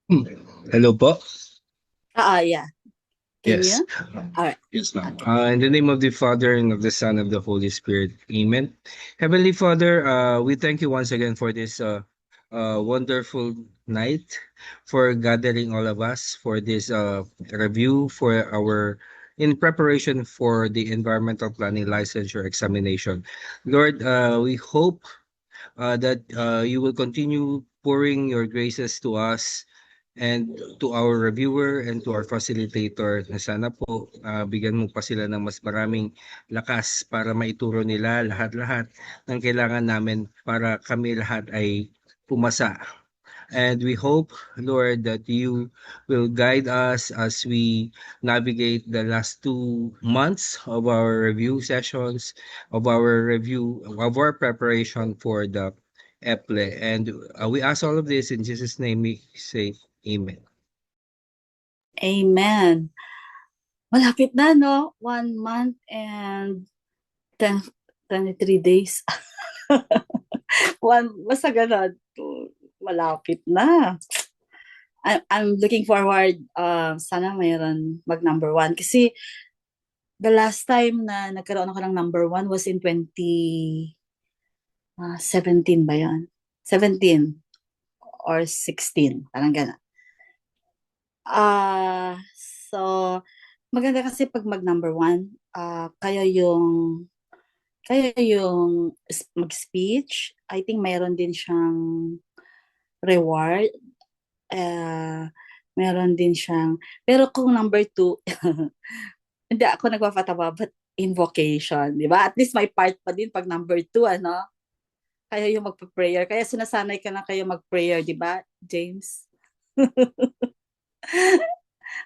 Hmm. Hello po. Yeah. Can Yes. you? All right. Yes, ma'am. Okay. In the name of the Father and of the Son and of the Holy Spirit. Amen. Heavenly Father, we thank you once again for this wonderful night, for gathering all of us for this review for our in preparation for the environmental planning licensure examination. Lord, we hope that you will continue pouring your graces to us and to our reviewer and to our facilitator na sana po bigyan mo pa sila ng mas maraming lakas para maituro nila lahat-lahat ng kailangan namin para kami lahat ay pumasa. And we hope, Lord, that you will guide us as we navigate the last 2 months of our review sessions, of our preparation for the EPLE. And we ask all of this in Jesus' name we say Amen. Amen. Malapit na, no? 1 month and 10, 23 days. Basta ganun. Malapit na. I'm looking forward, sana mayroon mag number one. Kasi the last time na nagkaroon ako ng number one was in 2017 ba yan? 17 or 16. Parang gano'n. Ah, so maganda kasi pag mag number one, kayo yung mag-speech. I think mayroon din siyang reward. Ah, meron din siyang, pero kung number two, hindi ako nagpapatawa, but invocation, di ba? At least may part pa din pag number two, ano? Kayo yung magpa-prayer. Kaya sinasanay ka na kayo mag-prayer, di ba, James?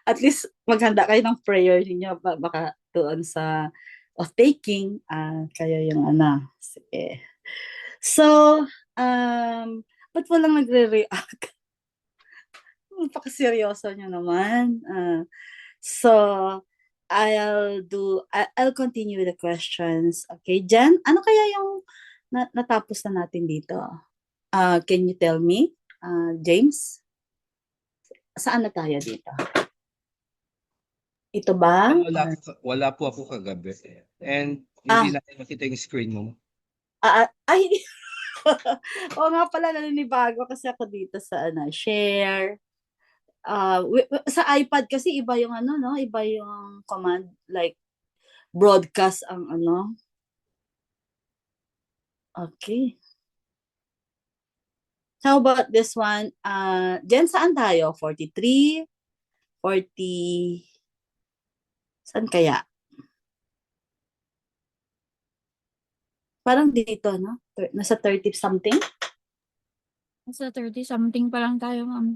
At least maghanda kayo ng prayer ninyo baka doon sa of taking kayo yung ano. Sige. So, ba't walang nagre-react? Napakaseryoso nyo naman. So, I'll continue the questions. Okay, Jen, ano kaya yung natapos na natin dito? Can you tell me, James? Saan na tayo dito? Ito ba? Or, Wala po ako kagabi. And hindi ah, natin makita yung screen mo. ay, oo nga pala, naninibago kasi ako dito sa share. Sa iPad kasi iba yung ano, no? Iba yung command, like broadcast ang ano. Okay. How about this one? Jen, saan tayo? 43? 40? Saan kaya? Parang dito, no? Nasa 30 something? Nasa 30 something pa lang tayo, ma'am.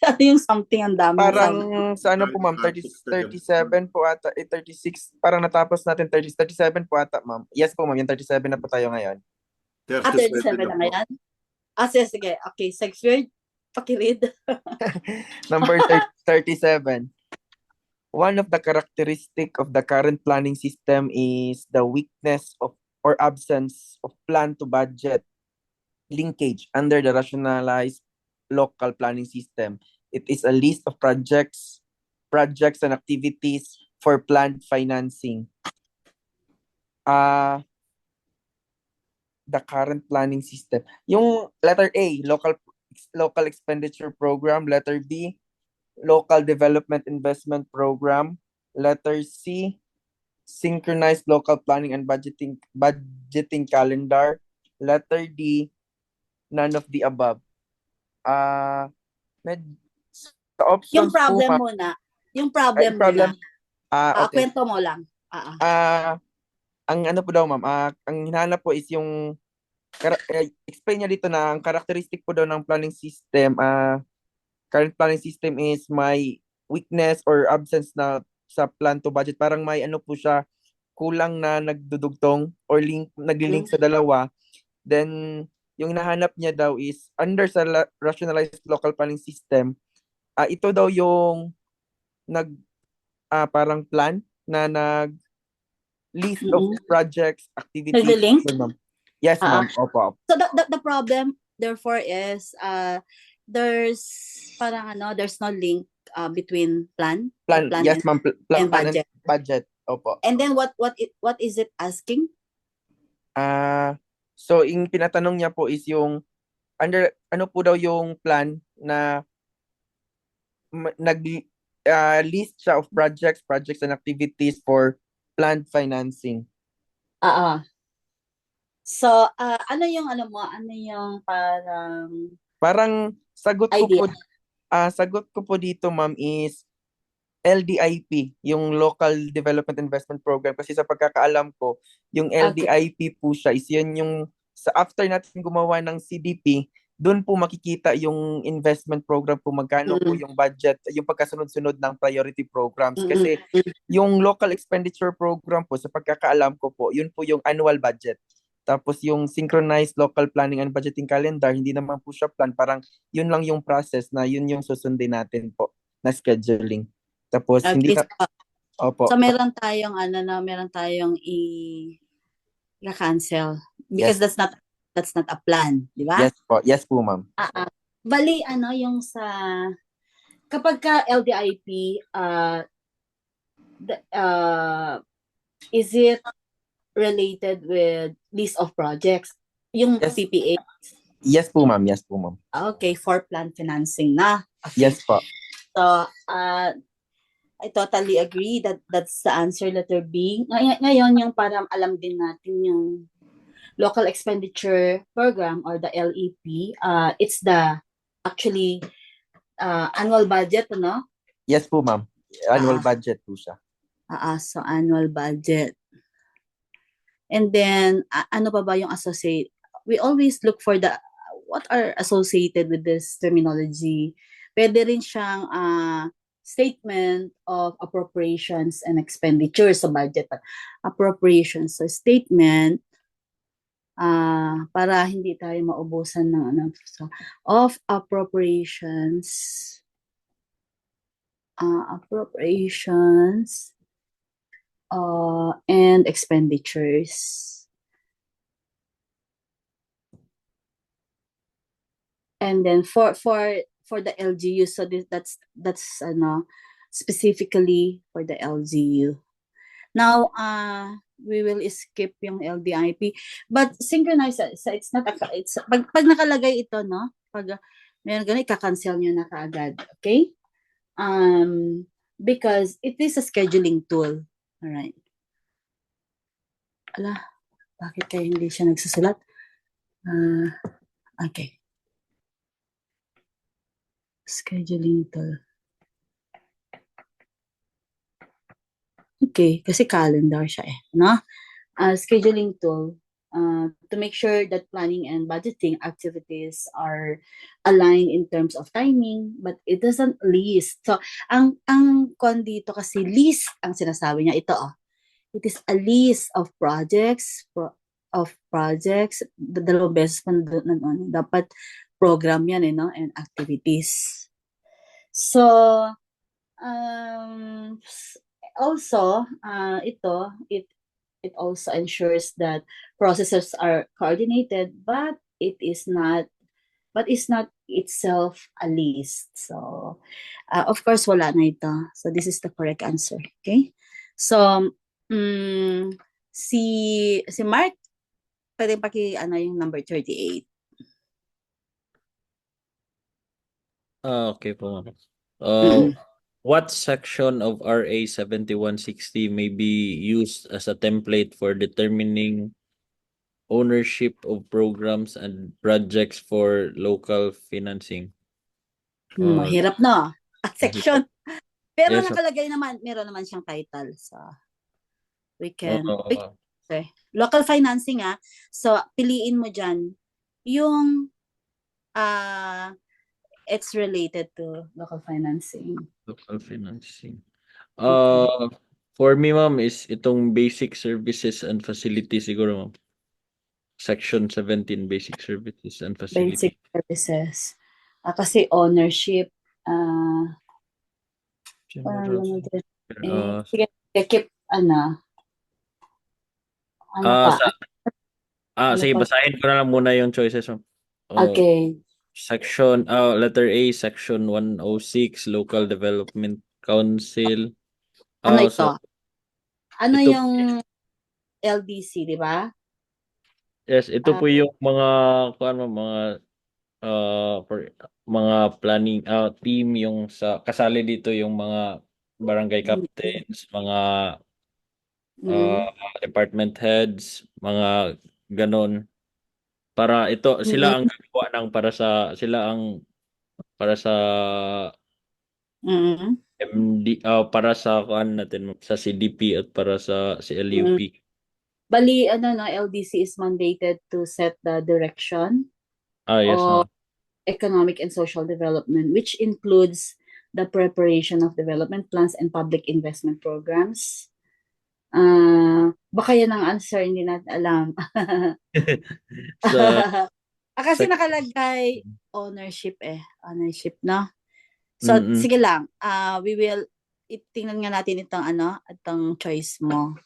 Ano yung something, ang daming Parang something. sa ano po ma'am, 37 po ata, 36, parang natapos natin 37 po ata ma'am. Yes po ma'am, yung 37 na po tayo ngayon. 37 na ngayon? Sige, sige. Okay, Sexford, pakiread. Number 37. One of the characteristic of the current planning system is the weakness of or absence of plan to budget linkage under the rationalized local planning system. It is a list of projects and activities for planned financing. The current planning system. Yung letter A, local expenditure program. Letter B, local development investment program. Letter C, synchronized local planning and budgeting calendar. Letter D, none of the above. Med sa Yung options po problem ma'am, muna. Yung problem problem. muna. Okay. Kwento mo lang. Ang ano po daw ma'am, ang hinahanap po is yung explain niya dito na ang characteristic po daw ng planning system, current planning system is may weakness or absence na sa plan to budget. Parang may ano po siya, kulang na nagdudugtong or naglilink sa dalawa. Then, yung nahanap niya daw is under sa rationalized local planning system, ito daw yung parang plan na list of projects, activities. Naglilink? Yun, ma'am. Yes, ma'am. Opo. So the problem therefore is there's parang there's no link between plan Yes, ma'am. and Plan and budget. budget. Opo. And then what is it asking? So yung pinatanong niya po is yung ano po daw yung plan na nag list siya of projects and activities for planned financing. So, ano yung Parang sagot ko idea? po sagot ko po dito, ma'am, is LDIP, yung Local Development Investment Program, kasi sa pagkakaalam ko, yung Okay. LDIP po siya is yun yung after natin gumawa ng CDP, doon po makikita yung investment program po magkano po yung budget, yung pagkasunod-sunod ng priority programs. Kasi yung local expenditure program po, sa pagkakaalam ko po, yun po yung annual budget. Tapos yung synchronized local planning and budgeting calendar, hindi naman po siya plan, parang yun lang yung process na yun yung susundin natin po na scheduling. Tapos hindi Okay. na, opo. So meron tayong i-cancel because Yes. that's not a plan, di ba? Yes po, ma'am. Bali yung sa kapag ka LDIP is it related with list of projects? Yung Yes. PPA. Yes po, ma'am. Yes po, ma'am. Okay, for plan financing na. Okay. Yes po. So, I totally agree that that's the answer, letter B. Ngayon, yung parang alam din natin yung local expenditure program or the LEP, it's the actually annual budget, no? Yes po, ma'am. Annual budget po siya. So annual budget. And then, ano pa ba yung associate? We always look for what are associated with this terminology. Pwede rin siyang statement of appropriations and expenditures sa budget. Appropriations, so statement, para hindi tayo maubusan ng of appropriations, and expenditures. And then for the LGU, so that's specifically for the LGU. Now, we will skip yung LDIP, but synchronize, so it's not it's pag nakalagay ito, no? Pag meron ganun, ika-cancel nyo na kaagad, okay? Because it is a scheduling tool. All right. Ala, bakit kaya hindi siya nagsusulat? Okay. Scheduling tool. Okay, kasi calendar siya no? Scheduling tool to make sure that planning and budgeting activities are aligned in terms of timing, but it doesn't list. So, ang con dito kasi list ang sinasabi niya. Ito, it is a list of projects, dalawang beses pa dapat program yan, no? And activities. So, also, it also ensures that processes are coordinated, but it's not itself a list. So, of course, wala na ito. So, this is the correct answer. Okay? So, si Mark, pwede yung number 38. Okay po, ma'am. What section of RA 7160 may be used as a template for determining ownership of programs and projects for local financing? Mahirap na. Section. Pero Yes, nakalagay naman, meron naman siyang title. So, we can okay. Local financing, So, piliin mo dyan yung it's related to local financing. Local financing. For me, ma'am, is itong basic services and facilities siguro, ma'am. Section 17, basic services and facilities. Basic services. Kasi ownership, sige, keep, sige, basahin ko na lang muna yung choices, ma'am. Okay. Letter A, Section 106, Local Development Council. Ano Ah, ito? so Ano ito yung LDC, di ba? yes, ito Ah, po yung mga mga for mga planning team yung sa kasali dito yung mga barangay mm, captains, mga mm, department heads, mga ganon. Para ito sila ang mm, gagawa ng para sa mm, para sa kuan natin sa CDP at para sa mm. CLUP. Bali, ano, no, LDC is mandated to set the direction Yes, of ma'am. economic and social development, which includes the preparation of development plans and public investment programs. Baka yan ang answer, hindi natin alam. Sa Kasi section. nakalagay ownership ownership, no? So, Mm-mm. sige lang. We will, tingnan nga natin itong choice mo.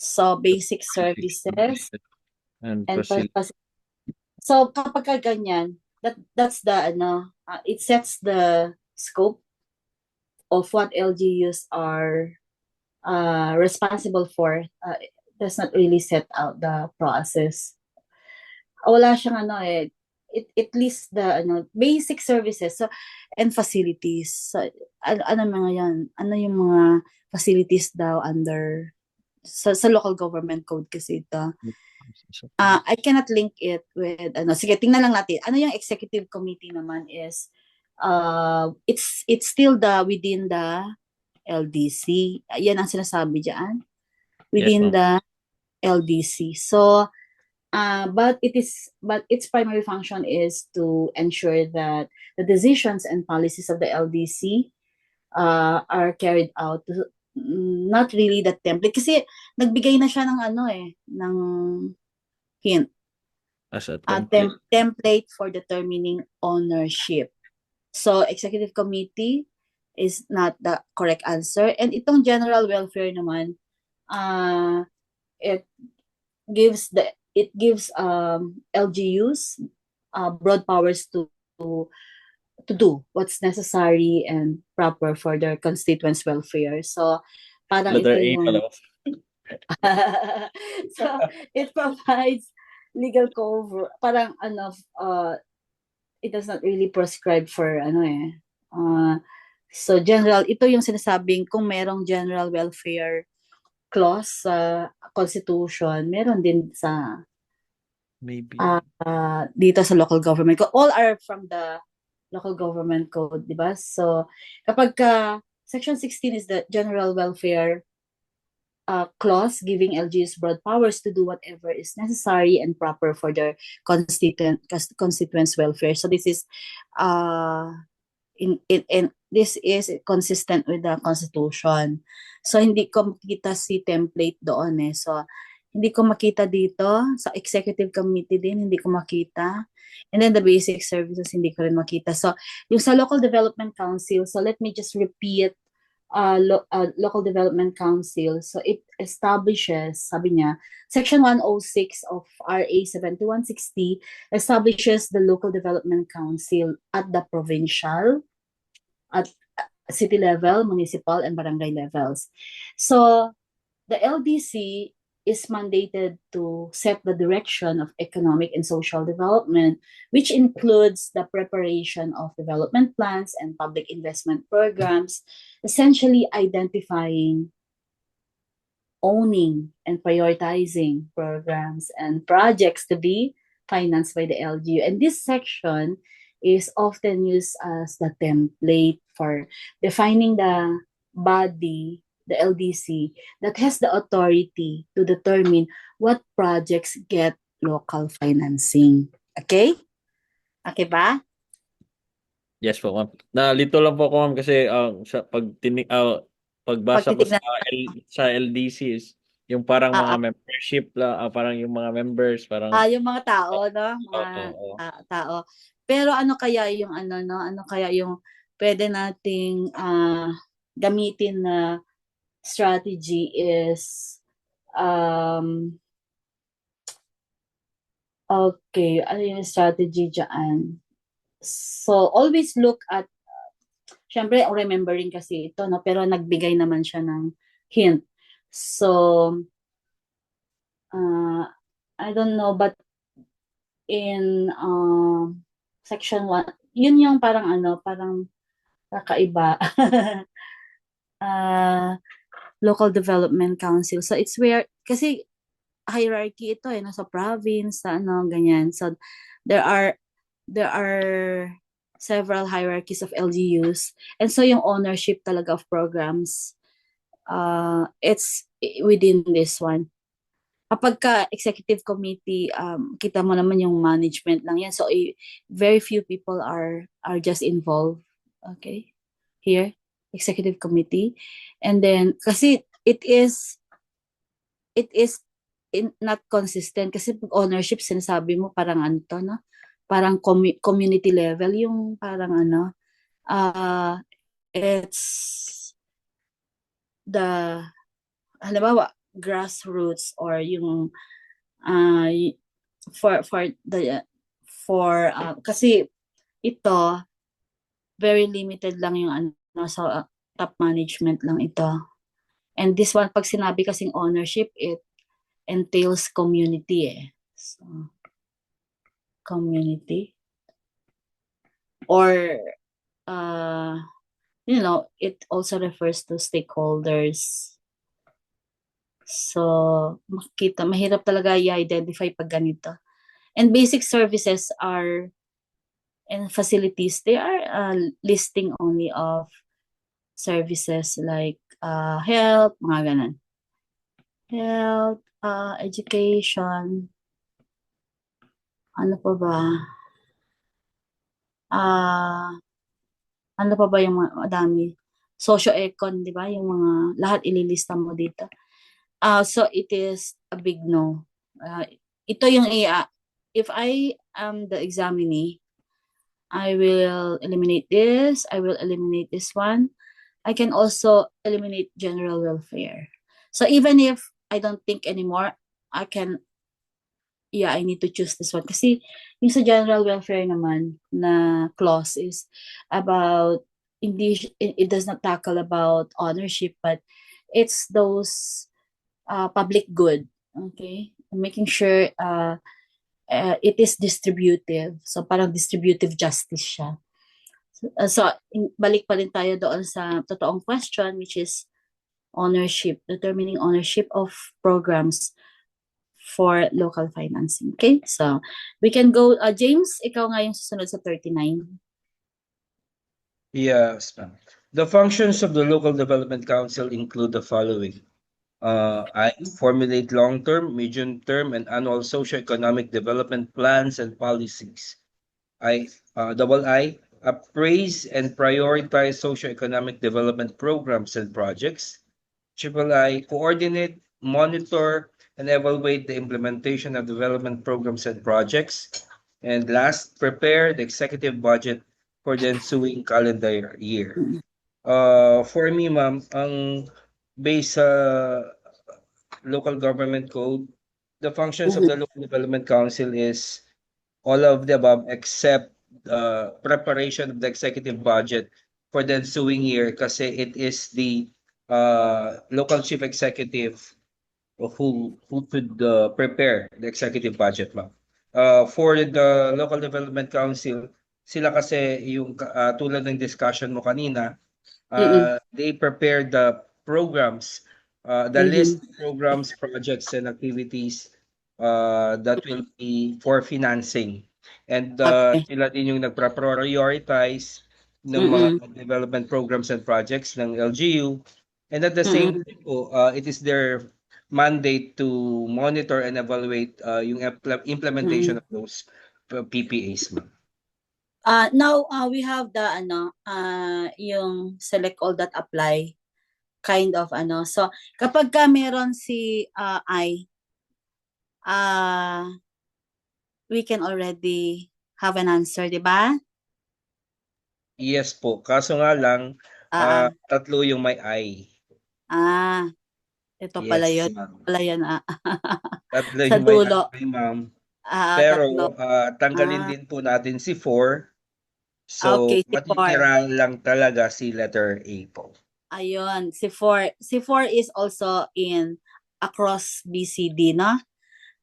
So, basic services And and facility. so, kapag ka ganyan, that's the, it sets the scope of what LGUs are responsible for. It does not really set out the process. Wala siyang it lists the basic services and facilities. So, ano mga yan? Ano yung mga facilities daw under sa local government code kasi ito. I cannot link it with sige, tingnan lang natin. Ano yung executive committee naman is it's still within the LDC. Yan ang sinasabi diyan. Yes, Within ma'am. the LDC. So but its primary function is to ensure that the decisions and policies of the LDC are carried out. Not really the template kasi nagbigay na siya ng ng hint. As a template. Template for determining ownership. So executive committee is not the correct answer, and itong general welfare naman it gives LGUs broad powers to do what's necessary and proper for their constituents' welfare. So, parang Letter ito A pala. yung so it provides legal cover. Parang it does not really prescribe for so general, ito yung sinasabing kung merong general welfare clause sa constitution, meron din sa Maybe. dito sa local government code. All are from the local government code, di ba? So, kapag Section 16 is the general welfare clause giving LGUs broad powers to do whatever is necessary and proper for their constituents' welfare. So this is this is consistent with the Constitution. So hindi ko makita si template doon So hindi ko makita dito sa executive committee din, hindi ko makita. And then the basic services, hindi ko rin makita. So yung sa local development council, so let me just repeat local development council. So it establishes, sabi niya, Section 106 of RA 7160 establishes the local development council at the provincial, at city level, municipal, and barangay levels. So the LDC is mandated to set the direction of economic and social development, which includes the preparation of development plans and public investment programs, essentially identifying, owning, and prioritizing programs and projects to be financed by the LGU. And this section is often used as the template for defining the body, the LDC, that has the authority to determine what projects get local financing. Okay? Okay ba? Yes po, ma'am. Nalito lang po ako, ma'am, kasi sa pagbasa ko Pagtitignan. sa LDC is yung parang Ah, mga membership parang yung mga members, parang yung mga tao, no? Mga oo. tao. Pero ano kaya yung no? Ano kaya yung pwede nating gamitin na strategy is okay, ano yung strategy diyan? So, always look at, syempre, remembering kasi ito, no? Pero nagbigay naman siya ng hint. So, I don't know, but in section 1, yun yung parang parang kakaiba. Local Development Council. So, it's where, kasi hierarchy ito nasa province, sa ganyan. So, there are several hierarchies of LGUs. And so, yung ownership talaga of programs, it's within this one. Kapag ka executive committee, kita mo naman yung management lang yan. So, very few people are just involved. Okay? Here, executive committee. And then, kasi it is not consistent. Kasi pag ownership, sinasabi mo parang to, no? Parang community level, yung parang it's the, halimbawa, grassroots or yung kasi ito very limited lang yung sa top management lang ito. And this one, pag sinabi kasing ownership, it entails community So, community or it also refers to stakeholders. So, mahirap talaga i-identify pag ganito. And basic services and facilities, they are listing only of services like health, mga ganun. Health, education, ano pa ba? Ano pa ba yung madami? Socio-econ, di ba? Yung mga, lahat ililista mo dito. So, it is a big no. Ito yung if I am the examinee, I will eliminate this. I will eliminate this one. I can also eliminate general welfare. So, even if I don't think anymore, I need to choose this one. Kasi yung sa general welfare naman na clause is about, it does not tackle about ownership, but it's those public good. Okay? Making sure it is distributive. So, parang distributive justice siya. So, balik pa rin tayo doon sa totoong question, which is ownership, determining ownership of programs for local financing. Okay? So, we can go, James, ikaw nga yung susunod sa 39. Yes, ma'am. The functions of the Local Development Council include the following. I formulate long-term, medium-term, and annual socio-economic development plans and policies. Double I, appraise and prioritize socio-economic development programs and projects. Triple I, coordinate, monitor, and evaluate the implementation of development programs and projects. And last, prepare the executive budget for the ensuing calendar year. For me, ma'am, ang based sa local government code, the functions of the local development council is all of the above except preparation of the executive budget for the ensuing year kasi it is the local chief executive who could prepare the executive budget, ma'am. For the local development council, sila kasi yung tulad ng discussion mo kanina, they prepare the programs, the list of programs, projects, and activities that will be for financing. And Okay. sila din yung nagpa-prioritize ng mga development programs and projects ng LGU. And at the same time po, it is their mandate to monitor and evaluate yung implementation of those PPAs, ma'am. Now, we have the, yung select all that apply, kind of, So, kapag ka meron si we can already have an answer, di ba? Yes po. Kaso nga lang, tatlo yung may I. Ito pala Yes, yun. ma'am. Pala yun, Tatlo sa yung may dulo. I, ma'am. Pero Tatlo. tanggalin din po natin si 4 So, Okay, si 4. matitira lang talaga si letter A po. Ayun, si 4. Si 4 is also in across BCD, no?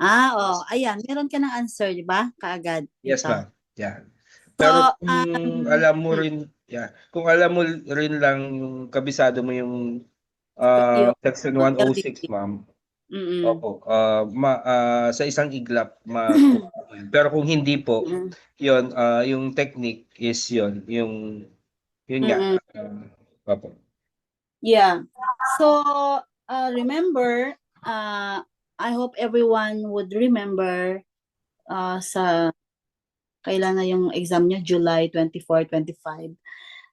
Oh, ayan, meron ka ng answer, di ba? Kaagad Yes, dito. ma'am. Yeah. So, Pero kung alam mo rin, yeah, kung alam mo rin lang yung kabisado mo yung yung section LDT. 106, ma'am. Mm-mm. Opo. Sa isang iglap makukuha mo yun. Pero kung hindi po, Mm-mm. yun, yung technique is yun, yun nga. Mm-mm. Opo. Yeah. So, remember, I hope everyone would remember sa kailan na yung exam nyo, July 24, 25,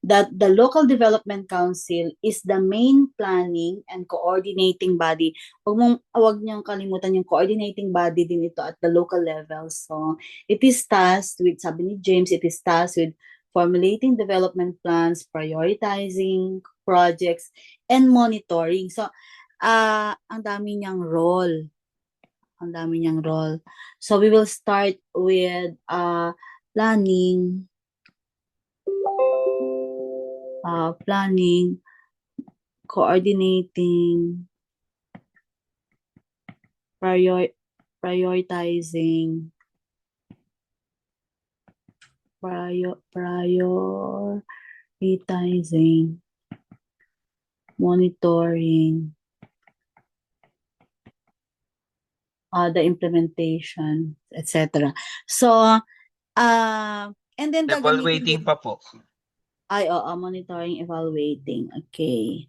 that the Local Development Council is the main planning and coordinating body. Huwag niyong kalimutan yung coordinating body din ito at the local level. So, it is tasked with, sabi ni James, it is tasked with formulating development plans, prioritizing projects, and monitoring. So, ang dami niyang role. Ang dami niyang role. So, we will start with planning, coordinating, prioritizing, prioritizing, monitoring, the implementation, etc. So, and then gagamitin din, Evaluating pa po. monitoring, evaluating. Okay.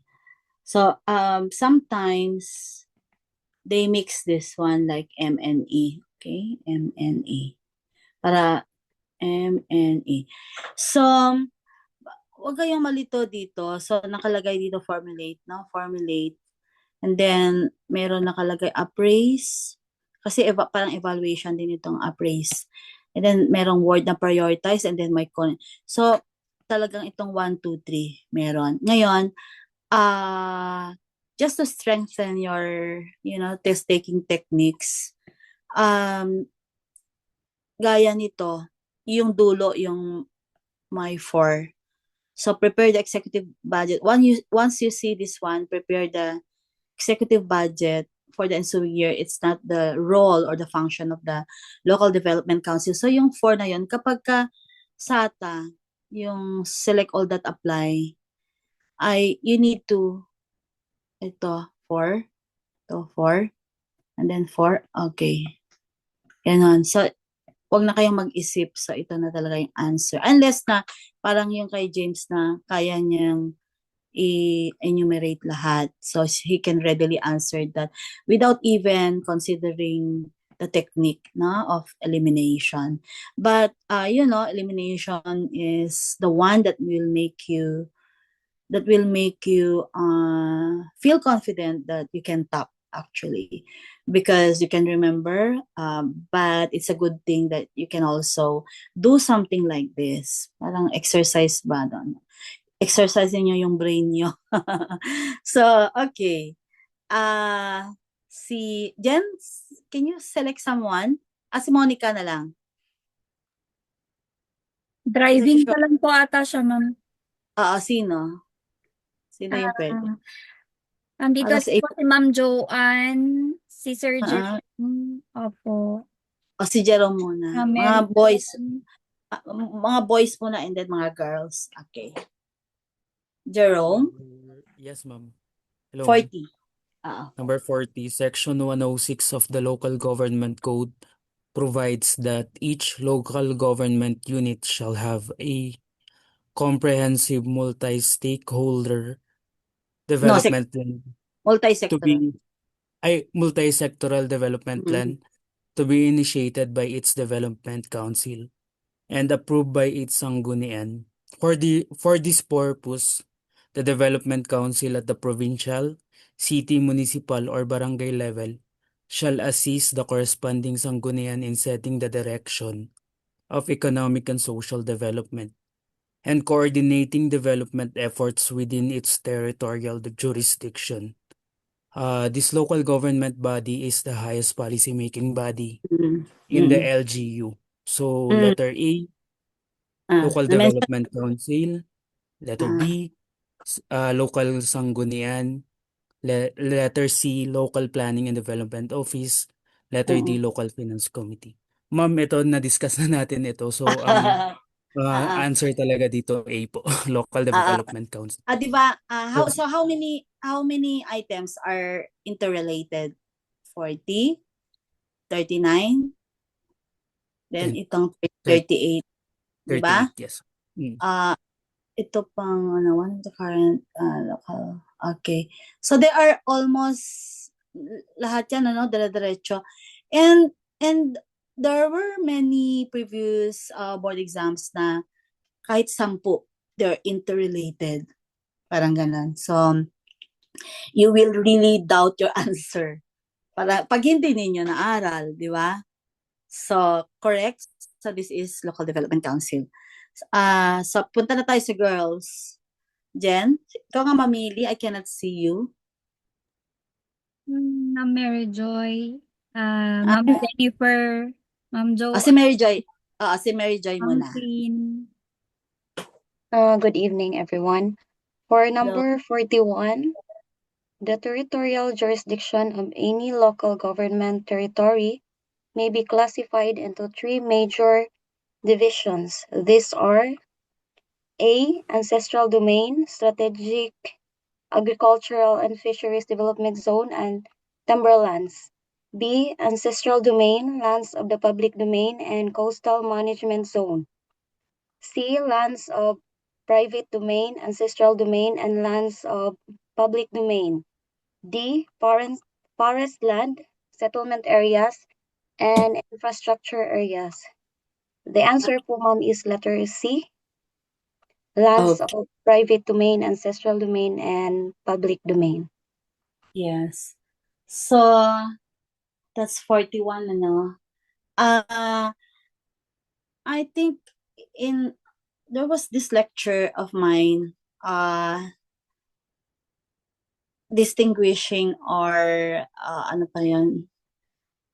So, sometimes they mix this one like MNE. Okay, MNE. Para MNE. So, huwag kayong malito dito. So, nakalagay dito formulate, no? Formulate. And then, meron nakalagay appraise. Kasi parang evaluation din itong appraise. And then, merong word na prioritize and then may So, talagang itong 1, 2, 3 meron. Ngayon, just to strengthen your, test-taking techniques, gaya nito, yung dulo, yung my 4. So, prepare the executive budget. Once you see this one, prepare the executive budget for the ensuing year. It's not the role or the function of the local development council. So, yung 4 na yun, kapag ka SATA, yung select all that apply, you need to, ito, 4, ito, 4, and then 4, okay. Ganon. So, wag na kayong mag-isip. So, ito na talaga yung answer. Unless na, parang yung kay James na kaya niyang i-enumerate lahat. So, he can readily answer that without even considering the technique of elimination. But, elimination is the one that will make you feel confident that you can top actually, because you can remember, but it's a good thing that you can also do something like this, parang exercise ba doon, exercise niyo yung brain niyo. So, okay, si Jen, can you select someone? Si Monica na lang. Driving Kasi pa lang po ata siya, ma'am. sino yung pwede? Nandito Para po si Ma'am Joanne, si Sir Ah, Jerome. Opo. si Jerome muna. Mary Mga boys, Ellen. mga boys muna and then mga girls. Okay. Jerome, Yes, ma'am. Hello, ma'am. 40. Number 40, Section 106 of the Local Government Code provides that each local government unit shall have a comprehensive multi-stakeholder No, development plan to multi-sectoral. be multi-sectoral development Mhm. plan to be initiated by its development council and approved by its sanggunian. For this purpose, the development council at the provincial, city, municipal, or barangay level shall assist the corresponding sanggunian in setting the direction of economic and social development and coordinating development efforts within its territorial jurisdiction. This local government body is the highest policy-making body Mhm. in the Mhm. LGU. So, Mm. letter A, Local Na-mention. Development Council. Letter Ah, B, Local Sanggunian. Letter C, Local Planning and Development Office. Letter D, mm. Local Finance Committee. Ma'am, ito na-discuss na natin ito. So, ang Ah, answer talaga dito A po, Local ah, Development Council. 'di ba? So, How many items are interrelated? 40, 39, then 10, itong 30, 38, 'di ba? 38, yes. Mm. Ah, ito pang ano, one of the current local. Okay. So they are almost lahat yan ano, dire-diretso. And there were many previous board exams na kahit 10 they're interrelated. Parang ganun. So you will really doubt your answer. Para pag hindi ninyo naaral, di ba? So correct. So this is Local Development Council. So punta na tayo sa girls. Jen, ikaw nga mamili. I cannot see you. Ma'am Mary Joy, Ah, Ma'am Jennifer, Ma'am Jo, si Mary Joy. Si Mary Joy Ma'am muna. Queen. Good evening, everyone. For Hello. number 41, the territorial jurisdiction of any local government territory may be classified into 3 major divisions. These are A. Ancestral Domain, Strategic Agricultural and Fisheries Development Zone, and Timberlands. B. Ancestral Domain, Lands of the Public Domain, and Coastal Management Zone. C. Lands of Private Domain, Ancestral Domain, and Lands of Public Domain. D. Forest land, settlement areas, and infrastructure areas. The answer po, ma'am, is letter C. Lands Okay. of private domain, ancestral domain, and public domain. Yes. So, that's 41, ano? I think there was this lecture of mine, distinguishing or, ano pa yun?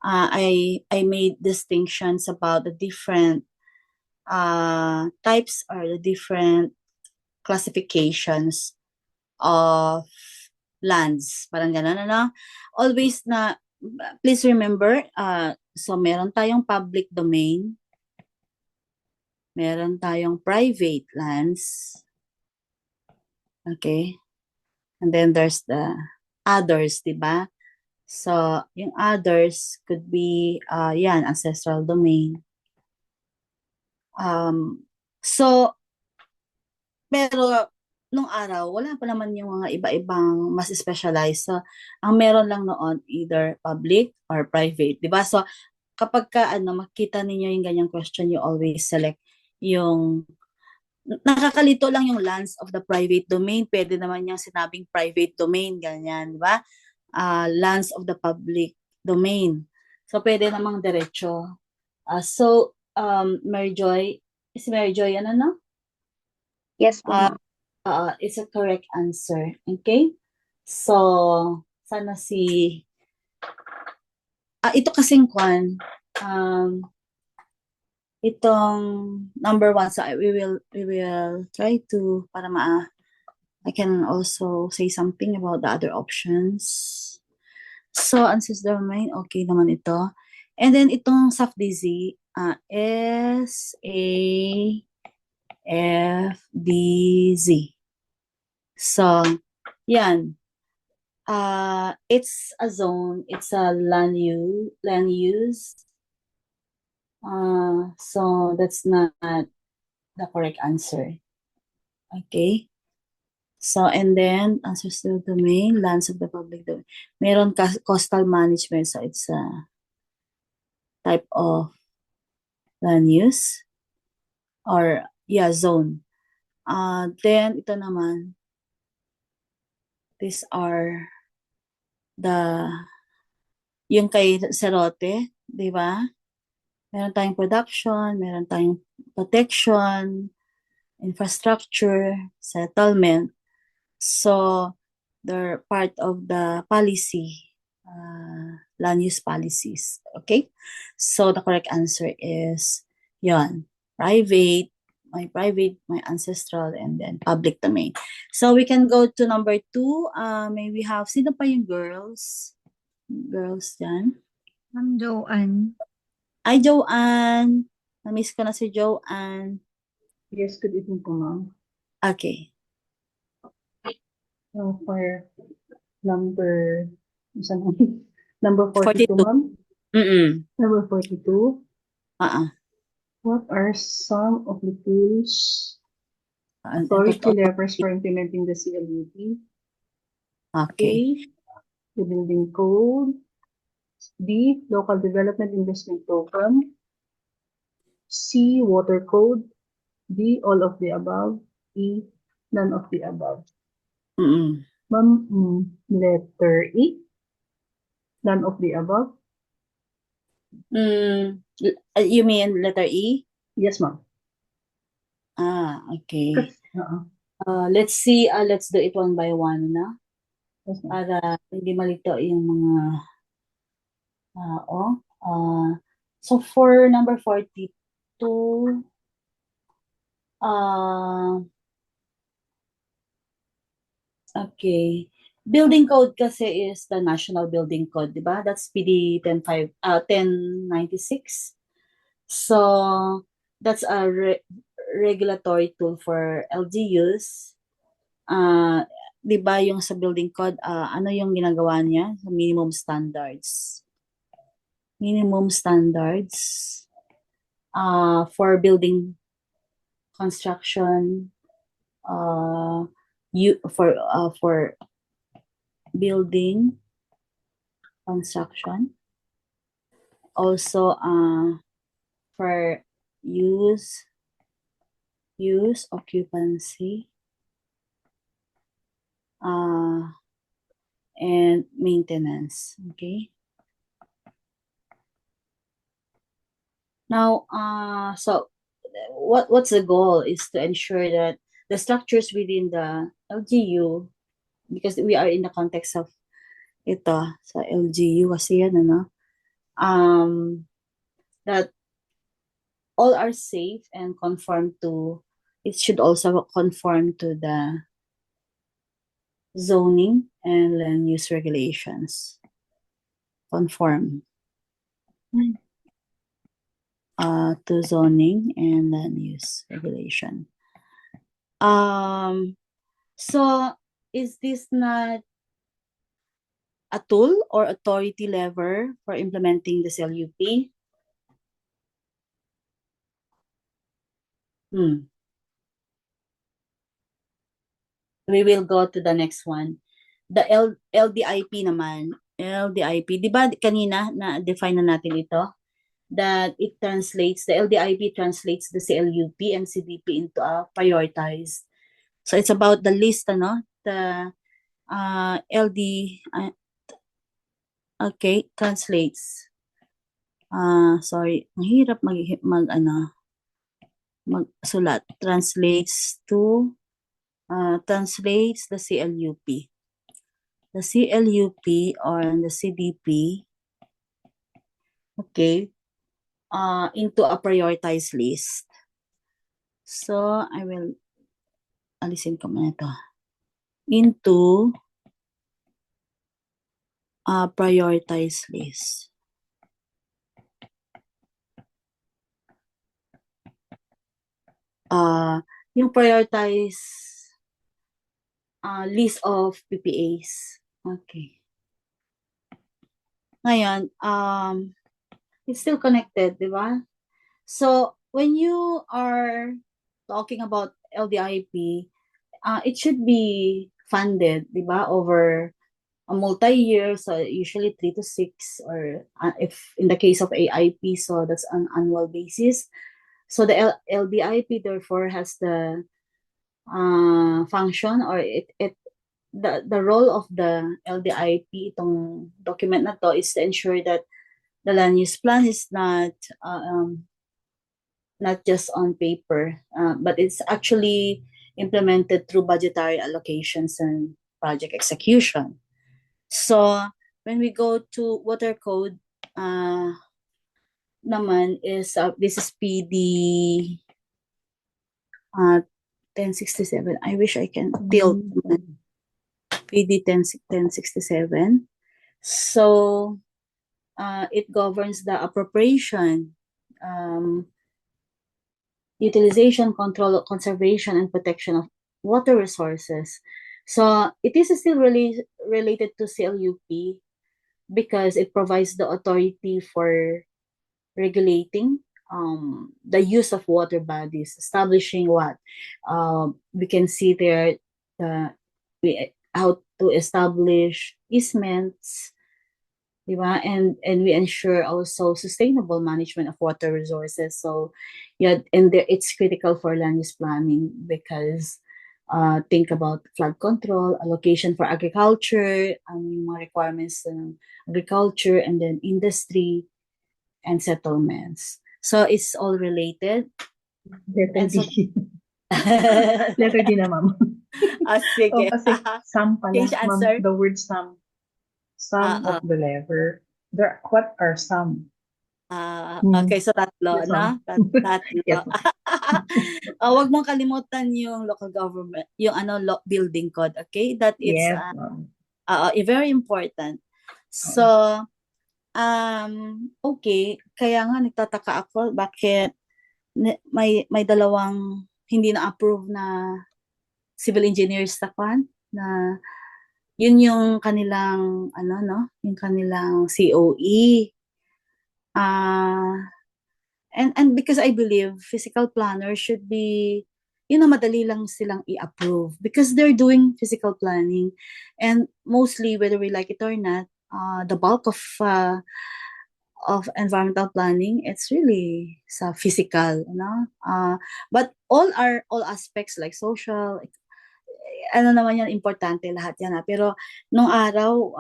I made distinctions about the different types or the different classifications of lands. Parang gano'n, ano? Always na, please remember, so meron tayong public domain, meron tayong private lands, okay? And then there's the others, di ba? So, yung others could be, yan, ancestral domain. So, pero nung araw, wala pa naman yung mga iba-ibang mas specialized. So, ang meron lang noon, either public or private. Diba? So, kapag makita ninyo yung ganyang question, you always select yung, nakakalito lang yung lands of the private domain. Pwede naman yung sinabing private domain, ganyan, diba? Lands of the public domain. So, pwede namang diretso. Mary Joy, si Mary Joy, ano no? Yes po, ma'am. It's a correct answer. Okay? So, sana ito kasing itong number 1, so we will try to, para I can also say something about the other options. So, ancestral domain, okay naman ito. And then, itong SAFDZ, SAFDZ. So, yan. It's a zone, it's a land use. So that's not the correct answer. Okay? So, and then, ancestral domain, lands of the public domain. Meron coastal management, so it's a type of land use. Or, zone. Then, ito naman, these are yung kay Cerote, di ba? Meron tayong production, meron tayong protection, infrastructure, settlement. So, they're part of the policy, land use policies. Okay? So, the correct answer is yon, private my private, my ancestral, and then public domain. So we can go to number 2. May we have, sino pa yung girls? Girls dyan. Ma'am Joanne. Ay, Joanne. Na-miss ko na si Joanne. Yes, good evening po, ma'am. Okay. For number, number 42, 42. ma'am. Mm-mm. Number 42. Uh-uh. What are some of the tools, Ito authority to. levers for implementing the CLUP? Okay. A, the building code. B, local development investment program. C, water code. D, all of the above. E, none of the above. Mm-mm. Ma'am, letter E, none of the above. You mean letter E? Yes, ma'am. Okay. Uh-uh. Let's see, let's do it one by one, na? Yes, ma'am. Para hindi malito yung mga so for number 42, okay. Building code kasi is the National Building Code, di ba? That's PD 1096. So that's a regulatory tool for LGUs. Di ba yung sa building code, ano yung ginagawa niya? Minimum standards. Minimum standards for building construction, for building construction, also for use occupancy, and maintenance. Okay. Now, so what's the goal is to ensure that the structures within the LGU, because we are in the context of ito sa LGU kasi yan, that all are safe and conform to, it should also conform to the zoning and land use regulations. Conform to zoning and land use regulation. So is this not a tool or authority lever for implementing the CLUP? We will go to the next one. The LDIP naman. LDIP, di ba kanina na-define na natin ito? That it translates, the LDIP translates the CLUP and CDP into a prioritized. So it's about the list, the okay, translates. Sorry, mahirap magsulat. Translates to, translates the CLUP. The CLUP or the CDP, okay, into a prioritized list. So, I will, alisin ko muna ito. Into a prioritized list. Yung prioritized list of PPAs. Okay. Ngayon, it's still connected, di ba? So, when you are talking about LDIP, it should be funded, di ba, over a multi-year, so usually 3 to 6, or if in the case of AIP, so that's an annual basis. So the LDIP therefore has the function, or the role of the LDIP, itong document na to, is to ensure that the land use plan is not just on paper, but it's actually implemented through budgetary allocations and project execution. So when we go to water code, naman is this is PD 1067. I wish I can tilt PD 1067. So it governs the appropriation, utilization, control, conservation, and protection of water resources. So it is still really related to CLUP because it provides the authority for regulating the use of water bodies, establishing what we can see there, how to establish easements, diba? And we ensure also sustainable management of water resources. So yeah, and it's critical for land use planning because think about flood control, allocation for agriculture, yung mga requirements ng agriculture, and then industry and settlements. So it's all related. Letter And so, D. Letter D na, ma'am. sige. Kasi some pala, Change ma'am, answer. the word some. Some of the lever. What are some? Okay, so tatlo, Yes, no? ma'am. Tatlo. Yes, ma'am. Wag mong kalimutan yung local government, yung building code, okay? That it's Yes, ma'am. very important. So, okay, kaya nga nagtataka ako bakit may dalawang hindi na-approve na civil engineers na yun yung kanilang yung kanilang COE. And because I believe physical planners should be, madali lang silang i-approve because they're doing physical planning. And mostly, whether we like it or not, the bulk of environmental planning, it's really sa physical, but all aspects like social, naman yan, importante lahat yan. Pero nung araw,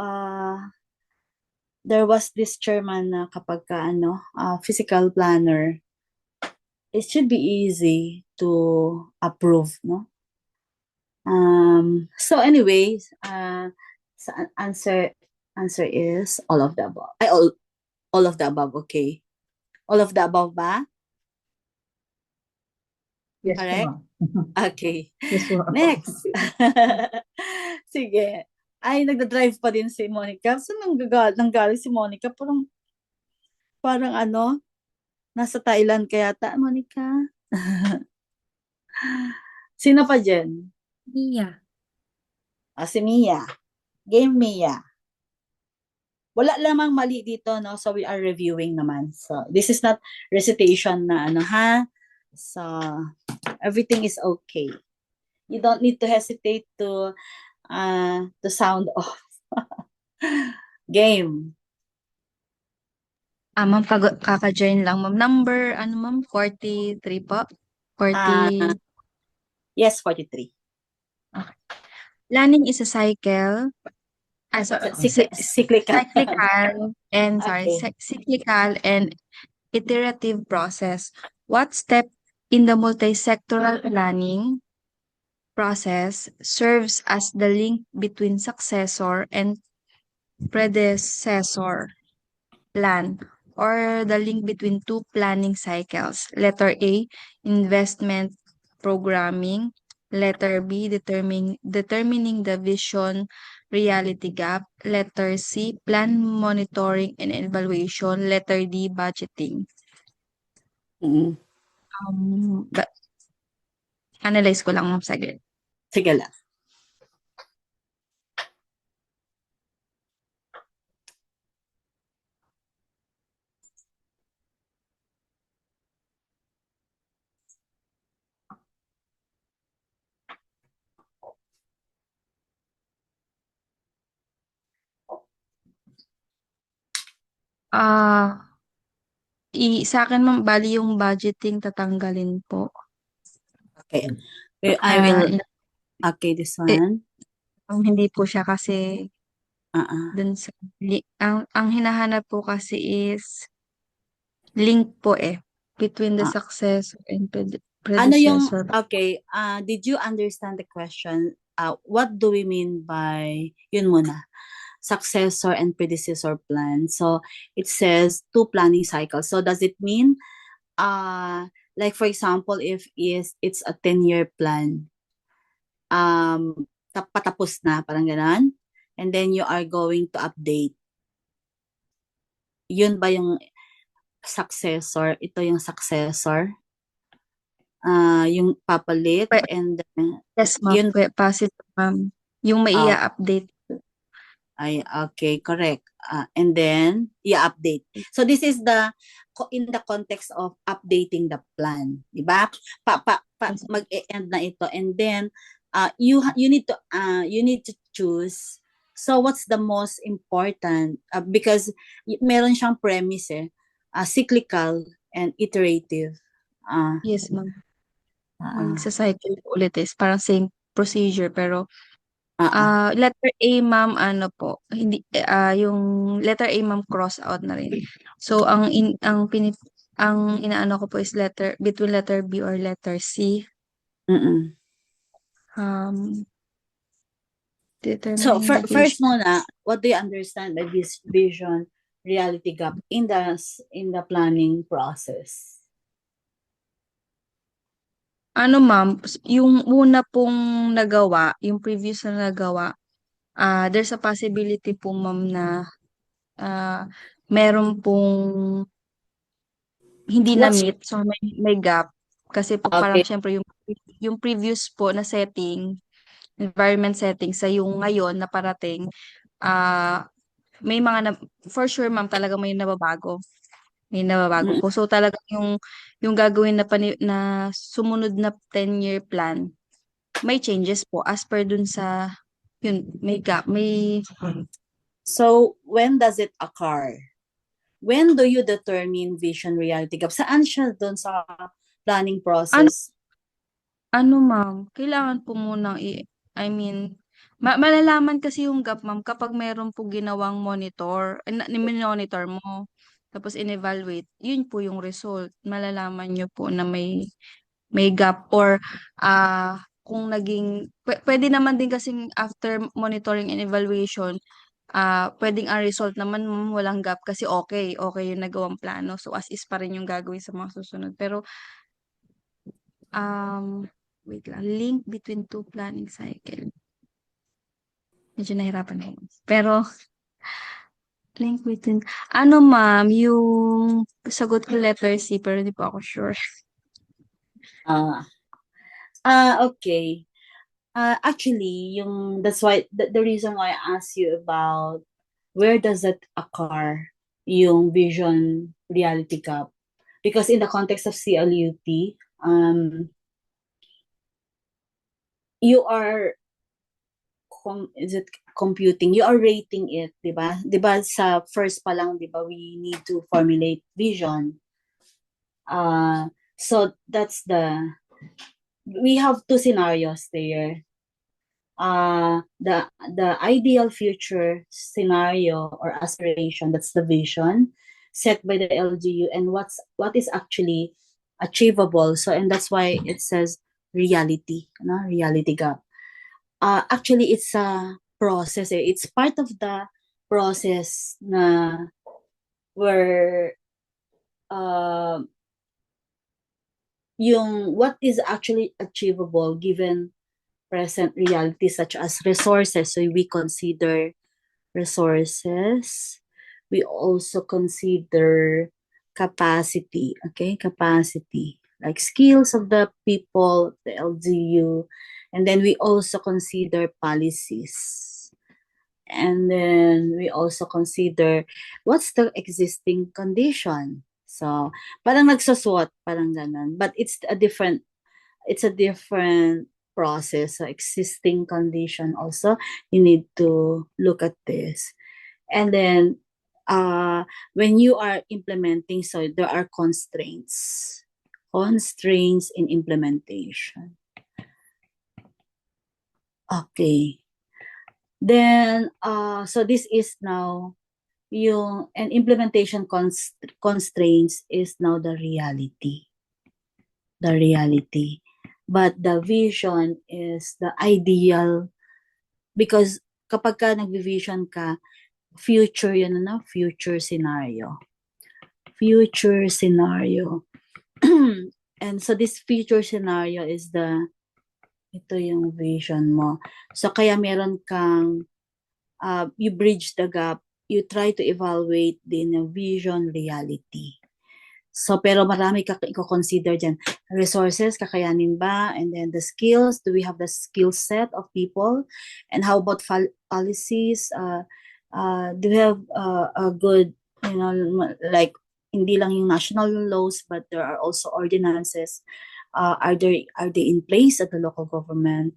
there was this chairman na kapag physical planner, it should be easy to approve, no? So anyways, answer is all of the above. All of the above, okay. All of the above ba? Yes, Correct? ma'am. Okay. Yes, ma'am. Next. Sige. Ay, nagda-drive pa din si Monica. So, nanggaling si Monica? Parang nasa Thailand kaya Monica. Sino pa dyan? Mia. Si Mia. Game Mia. Wala lamang mali dito, no? So, we are reviewing naman. So, this is not recitation na ha? So, everything is okay. You don't need to hesitate to sound off. Game. Ma'am, kaka-join lang, ma'am. Number, ma'am? 43 po? 40. Yes, 43. Planning is a cycle. Cyclical. Cyclical and Okay. cyclical and iterative process. What step in the multi-sectoral planning process serves as the link between successor and predecessor plan, or the link between two planning cycles? Letter A, investment programming. Letter B, determining the vision reality gap. Letter C, plan monitoring and evaluation. Letter D, budgeting. Analyze ko lang, ma'am, saglit. Sige lang. Sa akin, ma'am, bali yung budgeting tatanggalin po. Okay. I will, okay, this one. Hindi po siya kasi dun sa, ang hinahanap po kasi is link po between the successor and predecessor. Okay, did you understand the question? What do we mean by, yun muna, successor and predecessor plan? So, it says two planning cycles. So, does it mean Like for example, if it's a 10-year plan, patapos na, parang ganon. And then you are going to update. Yun ba yung successor? Ito yung successor? Yung papalit Pwe- and then, Yes, ma'am. yun, Positive, ma'am. Yung may update. ay, okay, correct. And then, i-update. So this is in the context of updating the plan, di ba? Mag-e-end na ito, and then you need to choose. So what's the most important? Because meron siyang premise cyclical and iterative. Yes, ma'am. Magsa-cycle ulit parang same procedure pero letter A, ma'am, ano po, hindi yung letter A, ma'am, cross out na rin. So ang inaano ko po is between letter B or letter C. So Determining the first vision. muna, what do you understand by this vision reality gap in the planning process? Ano, ma'am, yung una pong nagawa, yung previous na nagawa, there's a possibility po, ma'am, na meron pong hindi na-meet, so may gap. Kasi po parang syempre yung previous po na setting, environment setting sa yung ngayon na parating, may mga for sure, ma'am, talaga may nababago. May nababago po. So talaga yung gagawin na sumunod na 10-year plan, may changes po as per dun sa yun, may gap, So when does it occur? When do you determine vision reality gap? Saan siya doon sa planning process? Ano, ma'am, kailangan po munang malalaman kasi yung gap, ma'am, kapag meron po ginawang monitor mo, tapos in-evaluate, yun po yung result. Malalaman nyo po na may gap or kung pwede naman din kasing after monitoring and evaluation, pwedeng ang result naman, ma'am, walang gap kasi okay yung nagawang plano. So as is pa rin yung gagawin sa mga susunod. Pero wait lang, link between two planning cycle. Medyo nahirapan ako. Pero, link between, ma'am, yung sagot ko letter C, pero hindi po ako sure. Okay. Actually, that's why, the reason why I asked you about where does it occur, yung vision reality gap. Because in the context of CLUT, you are computing, you are rating it, di ba? Di ba sa first pa lang, di ba, we need to formulate vision. So we have two scenarios there. The ideal future scenario or aspiration, that's the vision set by the LGU, and what is actually achievable. So, and that's why it says reality gap. Actually, it's a process. It's part of the process na where yung what is actually achievable given present reality such as resources. So we consider resources. We also consider capacity, capacity, like skills of the people, the LGU. And then we also consider policies. And then we also consider what's the existing condition. So, parang nagsuswot, parang ganun. But it's a different process. So, existing condition also, you need to look at this. And then, when you are implementing, so there are constraints in implementation. Okay. Then, so this is now and implementation constraints is now the reality. But the vision is the ideal, because kapag ka nag-vision ka, future yun, future scenario. And so this future scenario is ito yung vision mo. So kaya meron kang, you bridge the gap, you try to evaluate din yung vision, reality. So, pero marami ka i-consider dyan. Resources, kakayanin ba? And then the skills, do we have the skill set of people? And how about policies? Do we have a good, like, hindi lang yung national laws, but there are also ordinances. Are they in place at the local government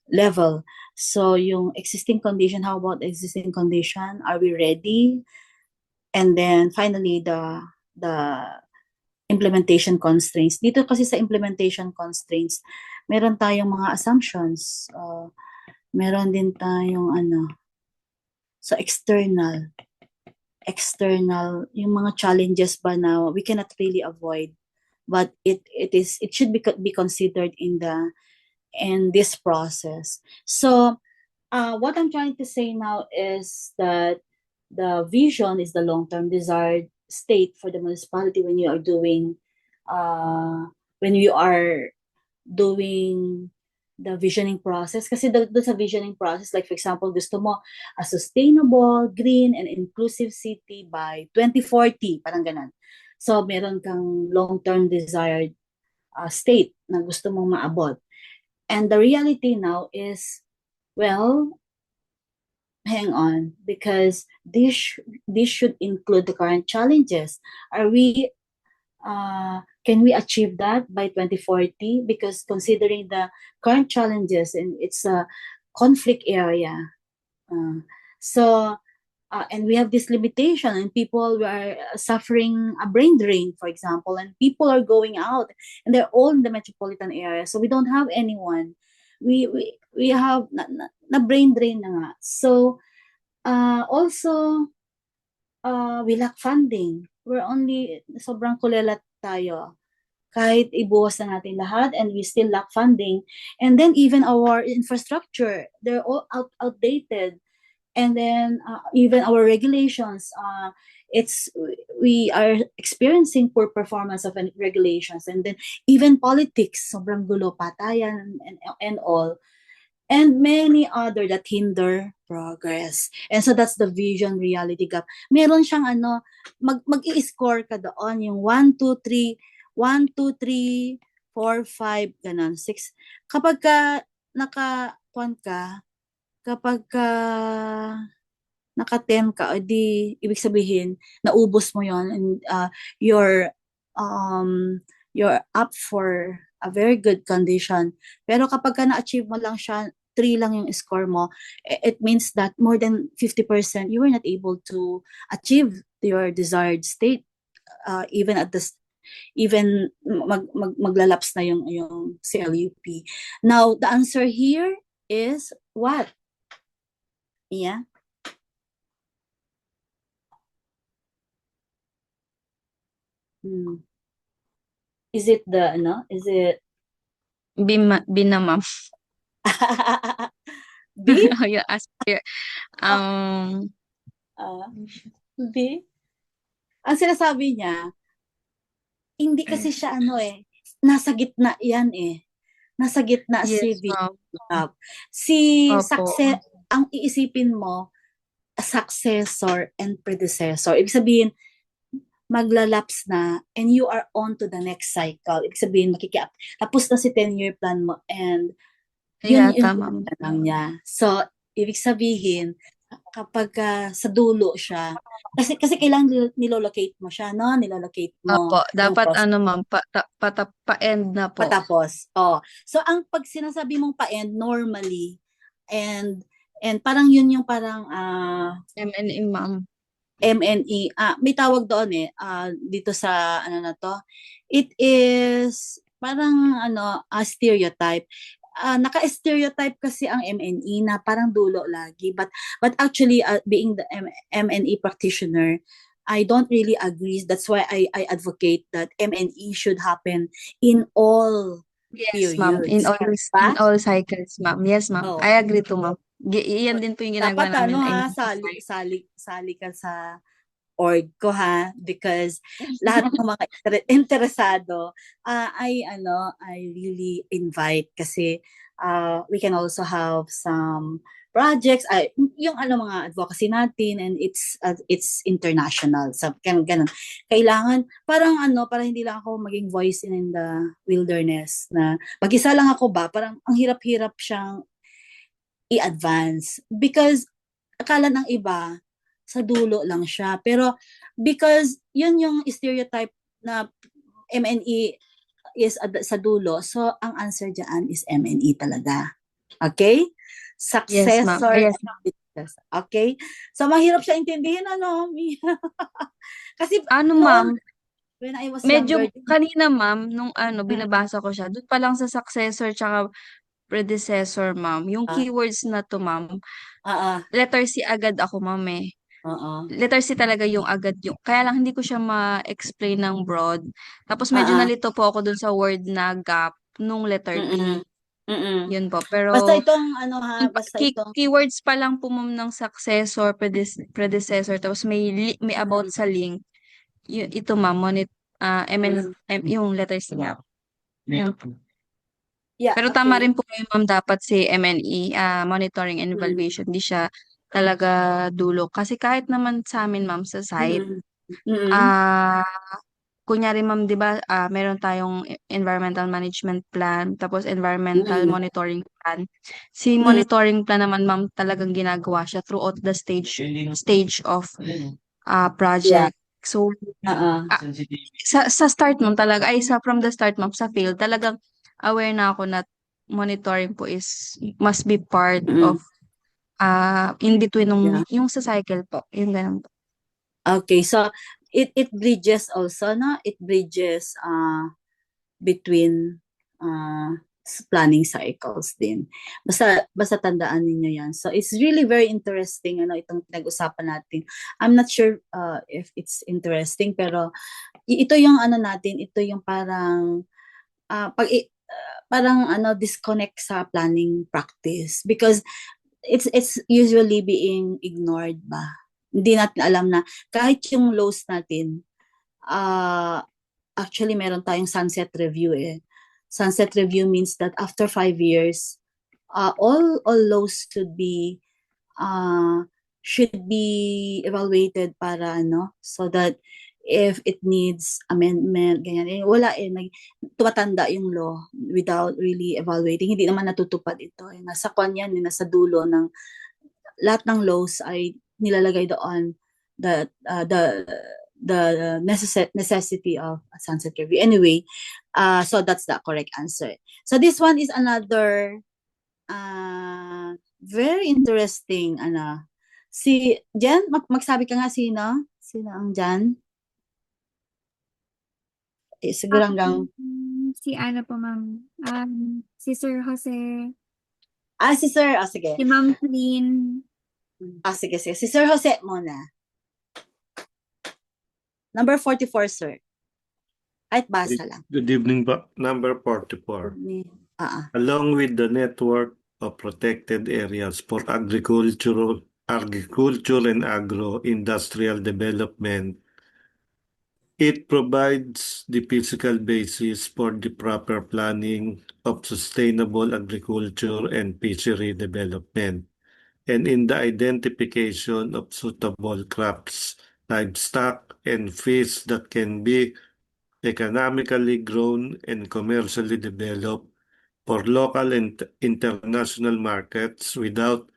level? So, yung existing condition, how about existing condition? Are we ready? And then finally, the implementation constraints. Dito kasi sa implementation constraints, meron tayong mga assumptions. Meron din tayong so external, yung mga challenges ba na we cannot really avoid, but it should be considered in this process. So what I'm trying to say now is that the vision is the long-term desired state for the municipality when you are doing the visioning process. Kasi doon sa visioning process, like for example, gusto mo a sustainable, green, and inclusive city by 2040, parang ganun. So meron kang long-term desired state na gusto mong maabot. And the reality now is, well, hang on, because this should include the current challenges. Can we achieve that by 2040? Because considering the current challenges, and it's a conflict area, and we have this limitation, and people are suffering a brain drain, for example, and people are going out, and they're all in the metropolitan area, so we don't have anyone. We have na brain drain na nga. So also we lack funding. We're only sobrang kulelat tayo. Kahit ibuwas na natin lahat, and we still lack funding. And then even our infrastructure, they're all outdated. And then even our regulations, we are experiencing poor performance of regulations. And then even politics, sobrang gulo, patayan, and all. And many other that hinder progress. And so that's the vision reality gap. Meron siyang mag-i-score ka doon, yung 1, 2, 3, 1, 2, 3, 4, 5, ganun, 6. Kapag ka naka-10 ka, di ibig sabihin naubos mo yon, and you're up for a very good condition. Pero kapag ka na-achieve mo lang siya, 3 lang yung score mo, it means that more than 50% you were not able to achieve your desired state, even maglalaps na yung CLUP. Now the answer here is what? Yeah. Is it is it B na, ma'am. B? You ask here. B? Ang sinasabi niya, hindi kasi siya nasa gitna yan Nasa gitna Yes, si ma'am. Si Opo. success, ang iisipin mo, successor and predecessor. Ibig sabihin, maglalaps na, and you are on to the next cycle. Ibig sabihin, tapos na si 10-year plan mo, and yun Yeah, tama. yung lang niya. So, ibig sabihin, kapag sa dulo siya, kasi kailangan nilolocate mo siya, no? Nilolocate mo. Opo, yung dapat process. ma'am, pa-end na po. Patapos. So, ang pag sinasabi mong pa-end, normally, and parang yun yung parang, MNE, ma'am. MNE, may tawag doon dito sa na to. It is parang a stereotype. Naka-stereotype kasi ang MNE na parang dulo lagi, but actually being the MNE practitioner, I don't really agree. That's why I advocate that MNE should happen in all Yes, ma'am. periods. In all cycles, ma'am. Yes, ma'am. Oh. I agree to, ma'am. Iyan din po yung ginagawa Dapat namin. sali ka sa org ko ha, because lahat ng mga interesado, I really invite kasi we can also have some projects, yung mga advocacy natin, and it's international. So, ganun. Kailangan, parang para hindi lang ako maging voice in the wilderness, na mag-isa lang ako ba, parang ang hirap-hirap siyang i-advance. Because, akala ng iba, sa dulo lang siya. Pero, because, yun yung stereotype na MNE is sa dulo. So, ang answer dyan is MNE talaga. Okay? Yes, ma'am. Successor. Yes. Okay? So, mahirap siya intindihin, Kasi, Ano, noon, ma'am, when I was medyo younger, kanina, ma'am, nung binabasa ko siya, doon pa lang sa successor tsaka predecessor, ma'am, yung ah, keywords na to, ma'am, ah, letter C agad ako, ma'am, eh. ah, Letter C talaga yung agad yung, kaya lang hindi ko siya ma-explain ng broad. Tapos medyo ah, nalito po ako dun sa word na gap nung letter mm-mm, D. mm-mm. Yun po. Basta Pero itong, basta itong, keywords pa lang po, ma'am, ng successor, predecessor, tapos may about sa link. Ito, ma'am, yung letter C nga. Yun. yeah, Pero tama okay. rin po kayo, ma'am, dapat si MNE, monitoring and evaluation, di siya talaga dulo. Kasi kahit naman sa amin, ma'am, sa site, Mm-mm, mm-mm, ah, kunyari, ma'am, di ba, meron tayong environmental management plan, tapos environmental mm-mm, monitoring plan. Si mm-mm, monitoring plan naman, ma'am, talagang ginagawa siya throughout the stage of yeah, project. So, ah, ah, sa start, ma'am, talaga, from the start, ma'am, sa field, talagang aware na ako na monitoring po must be part mm-mm, of in between yeah. yung sa cycle po, yung ganun po. Okay, so it bridges also, no? It bridges between planning cycles din. Basta tandaan ninyo 'yan. So it's really very interesting itong pinag-usapan natin. I'm not sure if it's interesting, pero ito yung natin, ito yung parang parang disconnect sa planning practice, because it's usually being ignored ba. Hindi natin alam na kahit yung lows natin, actually meron tayong sunset review eh. Sunset review means that after 5 years, all lows should be evaluated para so that if it needs amendment, ganyan. Wala tumatanda yung law without really evaluating. Hindi naman natutupad ito. Nasa kanyan, nasa dulo ng lahat ng laws ay nilalagay doon the necessity of a sunset review. Anyway, so that's the correct answer. So this one is another very interesting si Jen, magsabi ka nga sino ang Jan, siguro hanggang Si ano po, ma'am. Si Sir Jose. si Sir, sige. Si Ma'am Clean. Sige. Si Sir Jose muna. Number 44, sir. Kahit basa lang. Good evening po. Number 44. Along with the network of protected areas for agriculture and agro-industrial development, it provides the physical basis for the proper planning of sustainable agriculture and fishery development, and in the identification of suitable crops, livestock, and fish that can be economically grown and commercially developed for local and international markets without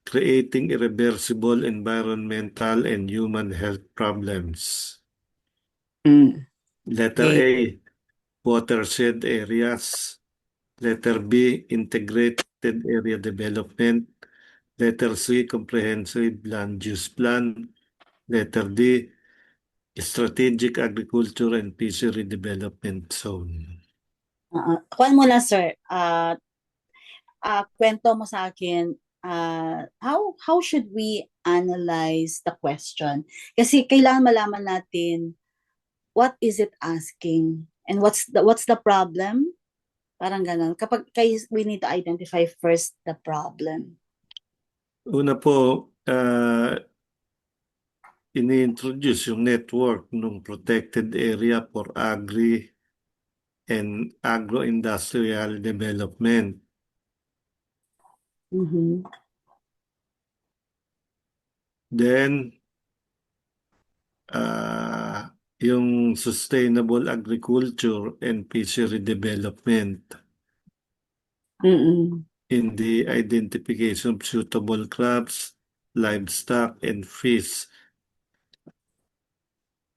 creating irreversible environmental and human health problems. Letter A, watershed areas. Letter B, integrated area development. Letter C, comprehensive land use plan. Letter D, strategic agriculture and fishery development zone. Kuwan mo lang, sir. Kwento mo sa akin, how should we analyze the question? Kasi kailangan malaman natin what is it asking and what's the problem? Parang ganun. We need to identify first the problem. Una po, ini-introduce yung network ng protected area for agri and agro-industrial development. Mhm. Then, yung sustainable agriculture and fishery development Mm-mm. in the identification of suitable crops, livestock, and fish.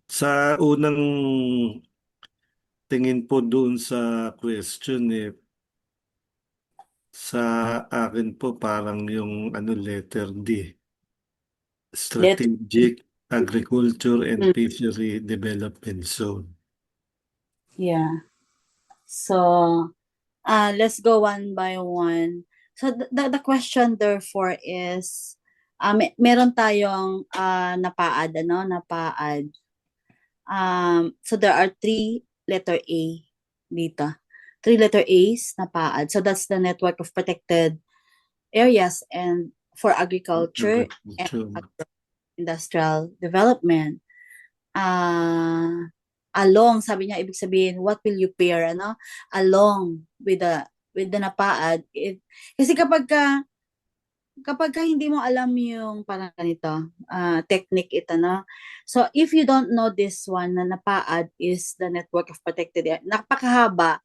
Sa unang tingin po doon sa question sa akin po parang yung letter D. Strategic Agriculture and Fishery Development Zone. Yeah. So, let's go one by one. So, the question therefore is, meron tayong napaad, napaad. So, there are 3 letter A dito. 3 letter A's napaad. So, that's the network of protected areas and for agriculture and industrial development. Along, sabi niya, ibig sabihin, what will you pair, along with the napaad. Kasi kapag ka hindi mo alam yung parang ganito, technique ito, so if you don't know this one, na napaad is the network of protected area, napakahaba,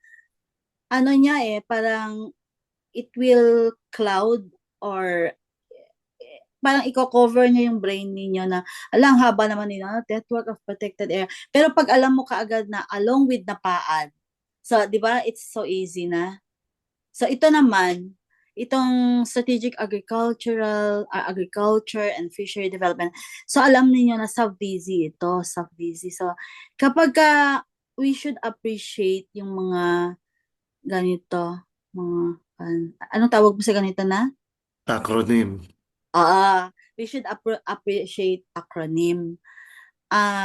niya parang it will cloud or parang i-cover niya yung brain ninyo na, alang haba naman nila, network of protected area. Pero pag alam mo kaagad na along with napaad, so, di ba, it's so easy na. So, ito naman, itong strategic agriculture and fishery development. So, alam niyo na SAFDIZ ito, SAFDIZ. So, kapag we should appreciate yung mga ganito, mga, anong tawag mo sa ganito na? Acronym. We should appreciate acronym.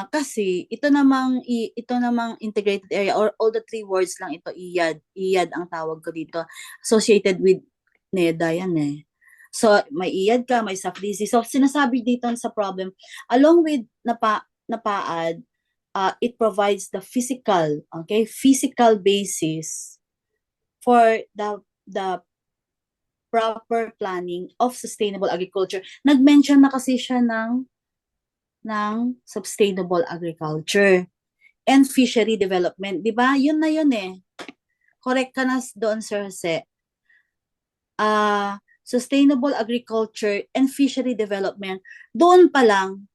Kasi ito namang integrated area or all the 3 words lang ito, IAD ang tawag ko dito, associated with NEDA yan So may IAD ka, may SAFDIZ. So sinasabi dito sa problem, along with napaad, it provides the physical basis for the proper planning of sustainable agriculture. Nag-mention na kasi siya ng sustainable agriculture and fishery development. Di ba? Yun na yun Correct ka na doon, Sir Jose. Sustainable agriculture and fishery development. Doon pa lang,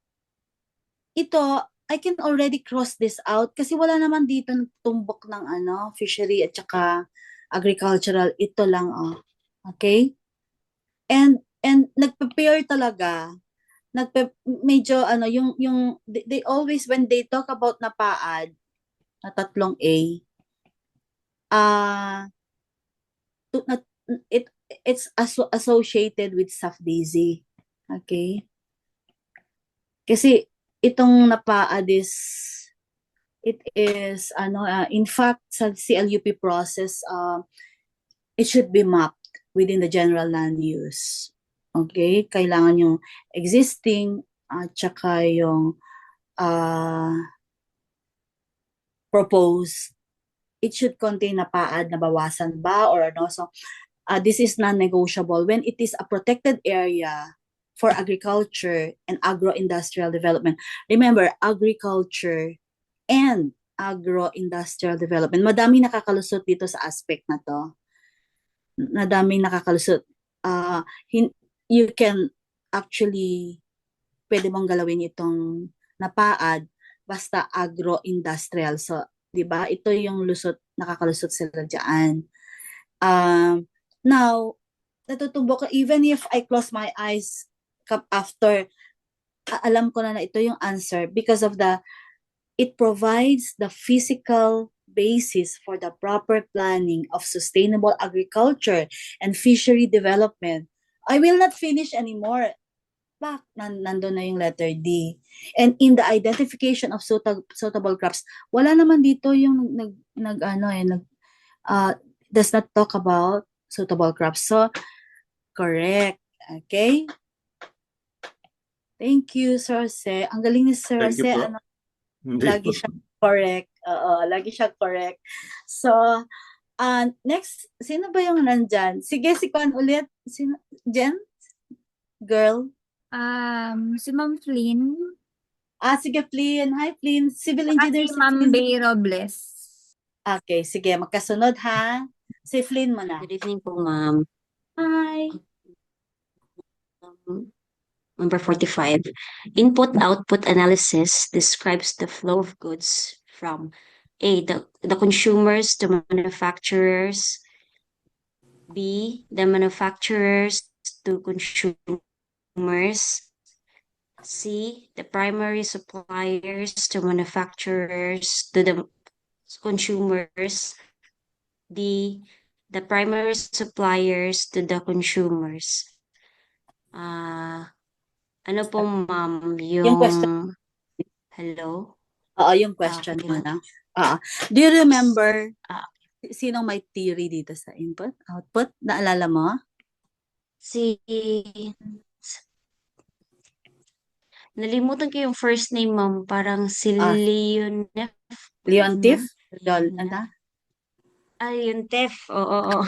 ito, I can already cross this out kasi wala naman dito tumbok ng fishery at saka agricultural. Ito lang, Okay? And nagpe-pair talaga. Medyo they always when they talk about napaad na tatlong A, it's associated with SAFDIZ. Okay? Kasi itong napaad it is in fact sa CLUP process it should be mapped within the general land use. Okay? Kailangan yung existing at saka yung proposed. It should contain napaad, nabawasan ba or So, this is non-negotiable when it is a protected area for agriculture and agro-industrial development. Remember, agriculture and agro-industrial development. Madaming nakakalusot dito sa aspect na to. Nadaming nakakalusot. You can actually, pwede mong galawin itong napaad basta agro-industrial. So, di ba? Ito yung nakakalusot sila dyan. Now, natutumbok ko, even if I close my eyes after, alam ko na ito yung answer because of it provides the physical basis for the proper planning of sustainable agriculture and fishery development. I will not finish anymore. Nandun na yung letter D. And in the identification of suitable crops, wala naman dito yung does not talk about suitable crops. So, correct. Okay? Thank you, Sir Jose. Ang galing ni Sir Thank you Jose, po. ano, Hindi lagi po. siya correct. Oo, lagi siya correct. So, next, sino ba yung nandyan? Sige, si Kwan ulit. Sino? Jen? Girl? Si Ma'am Flynn. Sige, Flynn. Hi, Flynn. Civil Saka engineer si si Ma'am Flynn. Bay Robles. Okay, sige. Magkasunod, ha? Si Flynn mo na. Good evening po, ma'am. Hi. Number 45. Input-output analysis describes the flow of goods from A, the consumers to manufacturers, B, the manufacturers to consumers, C, the primary suppliers to manufacturers to the consumers, D, the primary suppliers to the consumers. Ano po, ma'am, Yung question. hello? Oo, yung question Okay mo lang. na. Do you remember Ah, sinong may theory dito sa input, output? Naalala mo? Nalimutan ko yung first name, ma'am. Parang si Leonef. Leontif? Leontif. Oo.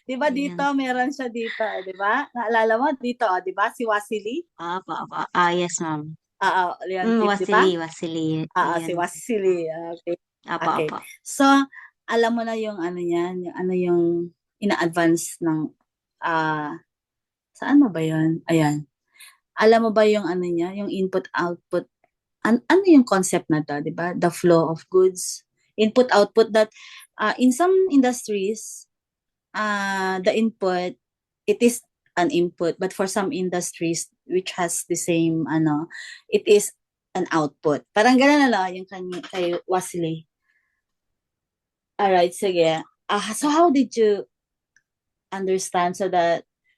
Di ba dito, meron siya dito, di ba? Naalala mo dito, di ba? Si Wasili? Yes, ma'am. Leontif, di ba? Wasili. Si Wasili. Okay. So, alam mo na yung ano yan, yung ano yung ina-advance ng, saan mo ba yun? Ayan. Alam mo ba yung ano niya, yung input-output? Ano yung concept na to, di ba? The flow of goods. Input-output that, in some industries, the input, it is an input. But for some industries, which has the same, it is an output. Parang gano'n na lang yung kay Wesley. Alright, sige. So how did you understand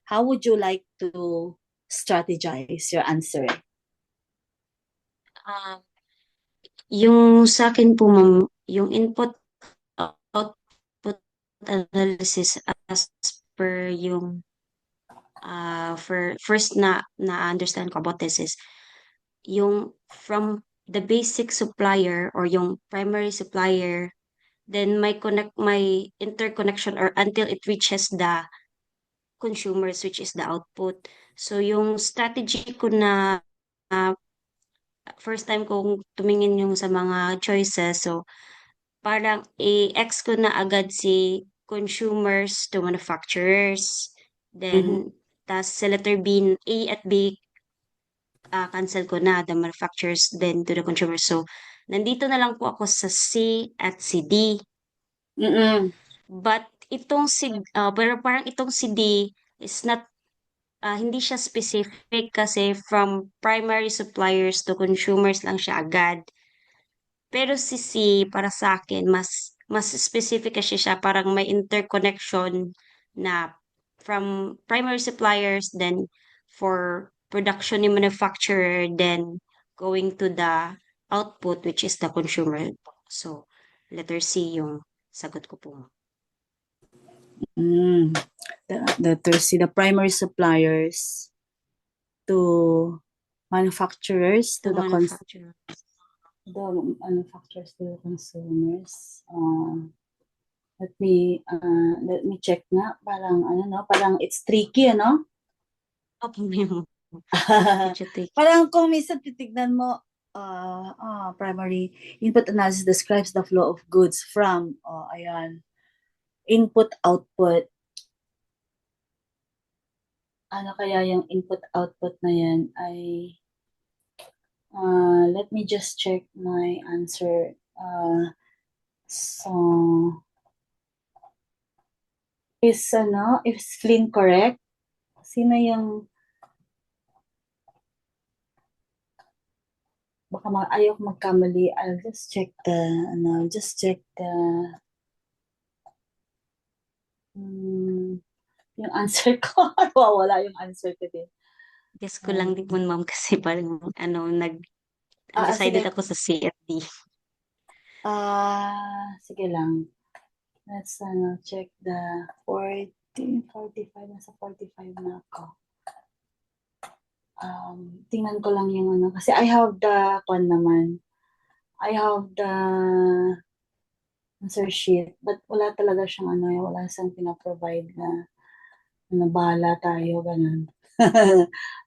how would you like to strategize your answer? Yung sa akin po, ma'am, yung input-output analysis as per yung first na understand ko about this is yung from the basic supplier or yung primary supplier, then may interconnection or until it reaches the consumers, which is the output. So yung strategy ko na first time kong tumingin yung sa mga choices, so parang i-X ko na agad si consumers to manufacturers. Then, tas sa letter B, A at B, cancel ko na the manufacturers then to the consumers. So, nandito na lang po ako sa C at si D. But pero parang itong si D is not, hindi siya specific kasi from primary suppliers to consumers lang siya agad. Pero si C, para sa akin, mas specific kasi siya, parang may interconnection na from primary suppliers, then for production ni manufacturer, then going to the output, which is the consumer. So, letter C yung sagot ko po. Letter C, the primary suppliers to manufacturers, to the manufacturer. The manufacturers to the consumers. Let me check nga. Parang it's tricky, ano? Parang kung minsan titignan mo, primary input analysis describes the flow of goods from, ayan, input-output. Ano kaya yung input-output na yan ay, let me just check my answer. So, is Flynn correct? Sino yung baka ayaw magkamali. I'll just check yung answer ko. Wala yung answer ko din. Guess ko lang din po, ma'am, kasi parang decided ako sa C at D. Sige lang. Let's check the 45. Nasa 45 na ako. Tingnan ko lang yung ano. Kasi I have the kwan naman. I have the answer sheet. But wala talaga siyang ano, wala siyang pinaprovide na bahala tayo, ganun.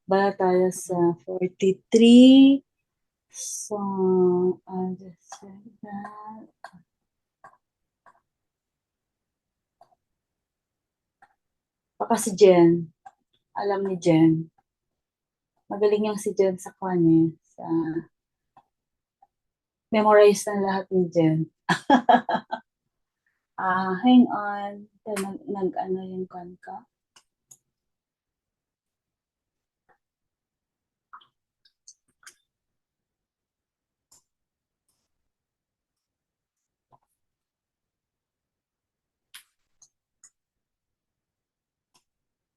Bahala tayo sa 43. So, I'll just check that. Baka si Jen. Alam ni Jen. Magaling yung si Jen sa kwan eh. Sa memorize na lahat ni Jen. Hang on. Nag-ano yung kwan ka?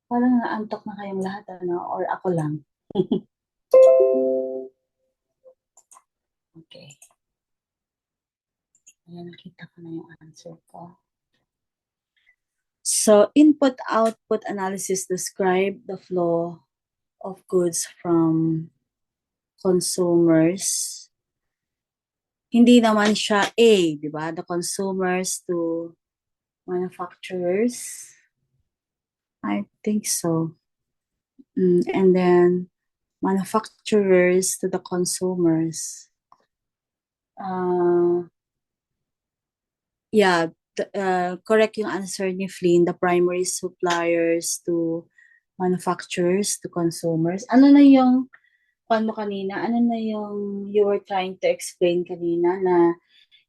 Parang naantok na kayong lahat, ano? Or ako lang? Okay. Ayan, nakita ko na yung answer ko. So, input-output analysis describe the flow of goods from consumers. Hindi naman siya A, di ba? The consumers to manufacturers. I think so. And then manufacturers to the consumers. Yeah, correct yung answer ni Flynn. The primary suppliers to manufacturers to consumers. Ano na yung paano kanina? Ano na yung you were trying to explain kanina na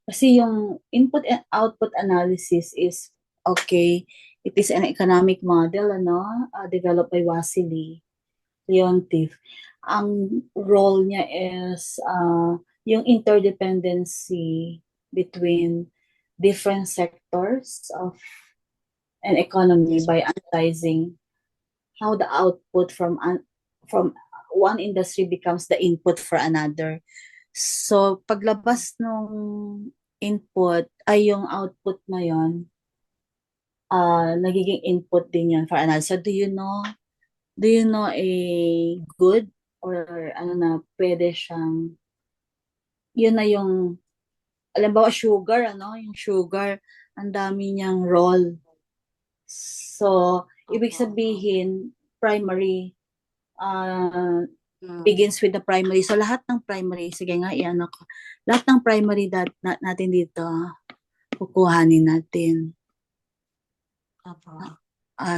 kasi yung input and output analysis is okay. It is an economic model, ano, developed by Wassily Leontief. Ang role niya is yung interdependency between different sectors of an economy by analyzing how the output from one industry becomes the input for another. So, paglabas nung input ay yung output na yon, nagiging input din yon for analysis. So, do you know a good or ano na pwede siyang, yun na yung, alam ba, sugar, ano? Yung sugar, ang dami niyang role. So, ibig sabihin, primary, begins with the primary. So, lahat ng primary, sige nga, iyan ako. Lahat ng primary natin dito, kukuhanin natin.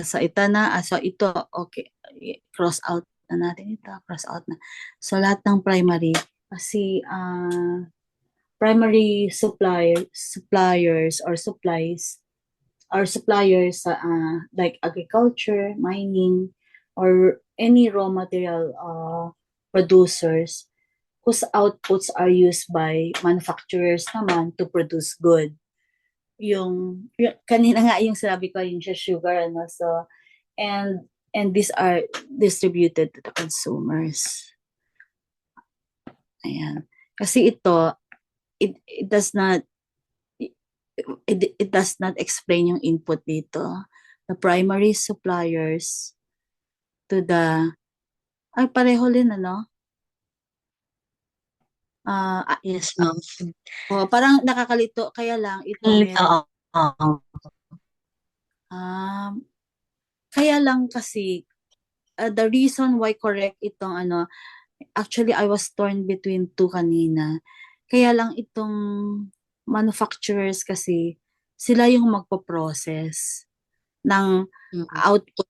So, ito na. So, ito, okay. Cross out na natin ito. Cross out na. So, lahat ng primary, kasi primary suppliers or supplies, or suppliers like agriculture, mining, or any raw material producers whose outputs are used by manufacturers naman to produce good. Yung kanina nga yung sinabi ko, yung sugar, ano, so and these are distributed to the consumers. Ayan. Kasi ito, it does not explain yung input dito. The primary suppliers to the, ay pareho din, ano? Yes, ma'am. Parang nakakalito, kaya lang ito meron. Kaya lang kasi the reason why correct itong ano, actually I was torn between two kanina. Kaya lang itong manufacturers kasi sila yung magpo-process ng output.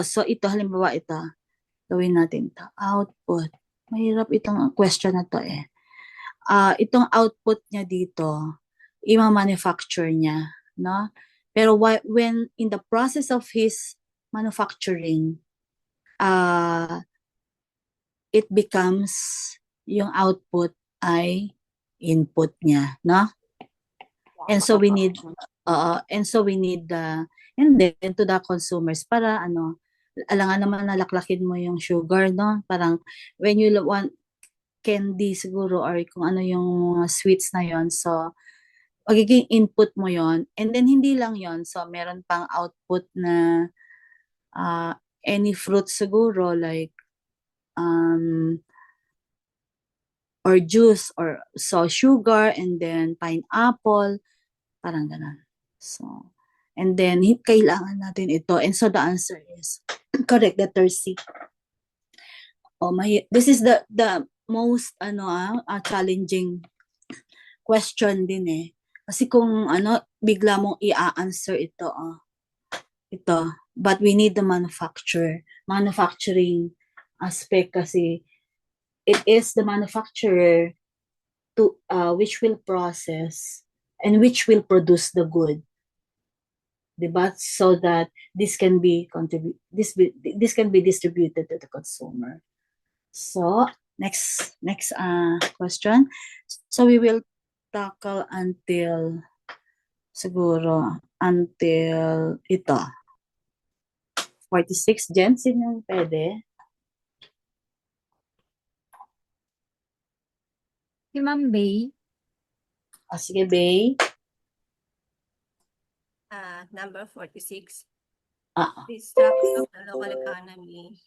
So ito, halimbawa ito, gawin natin ito. Output. Mahirap itong question na to eh. Itong output niya dito, ima-manufacture niya, no? Pero when in the process of his manufacturing, it becomes, yung output ay input niya, no? And so we need and then to the consumers para ano, alangan naman nalaklakin mo yung sugar, no? Parang when you want candy siguro or kung ano yung sweets na yon, so magiging input mo yon, and then hindi lang yon, so meron pang output na any fruit siguro like um, or juice, or so sugar, and then pineapple, parang ganun. So, and then kailangan natin ito. And so the answer is correct, letter C. This is the most challenging question din eh. Kasi kung bigla mong i-answer ito, but we need the manufacturing aspect, kasi it is the manufacturer to which will process and which will produce the good, diba? So that this can be this can be distributed to the consumer. So next question. So we will tackle until ito 46. Jen, sino yung pwede? Si Ma'am Bay. Sige, Bay. Number 46. Ah. The structure of the local economy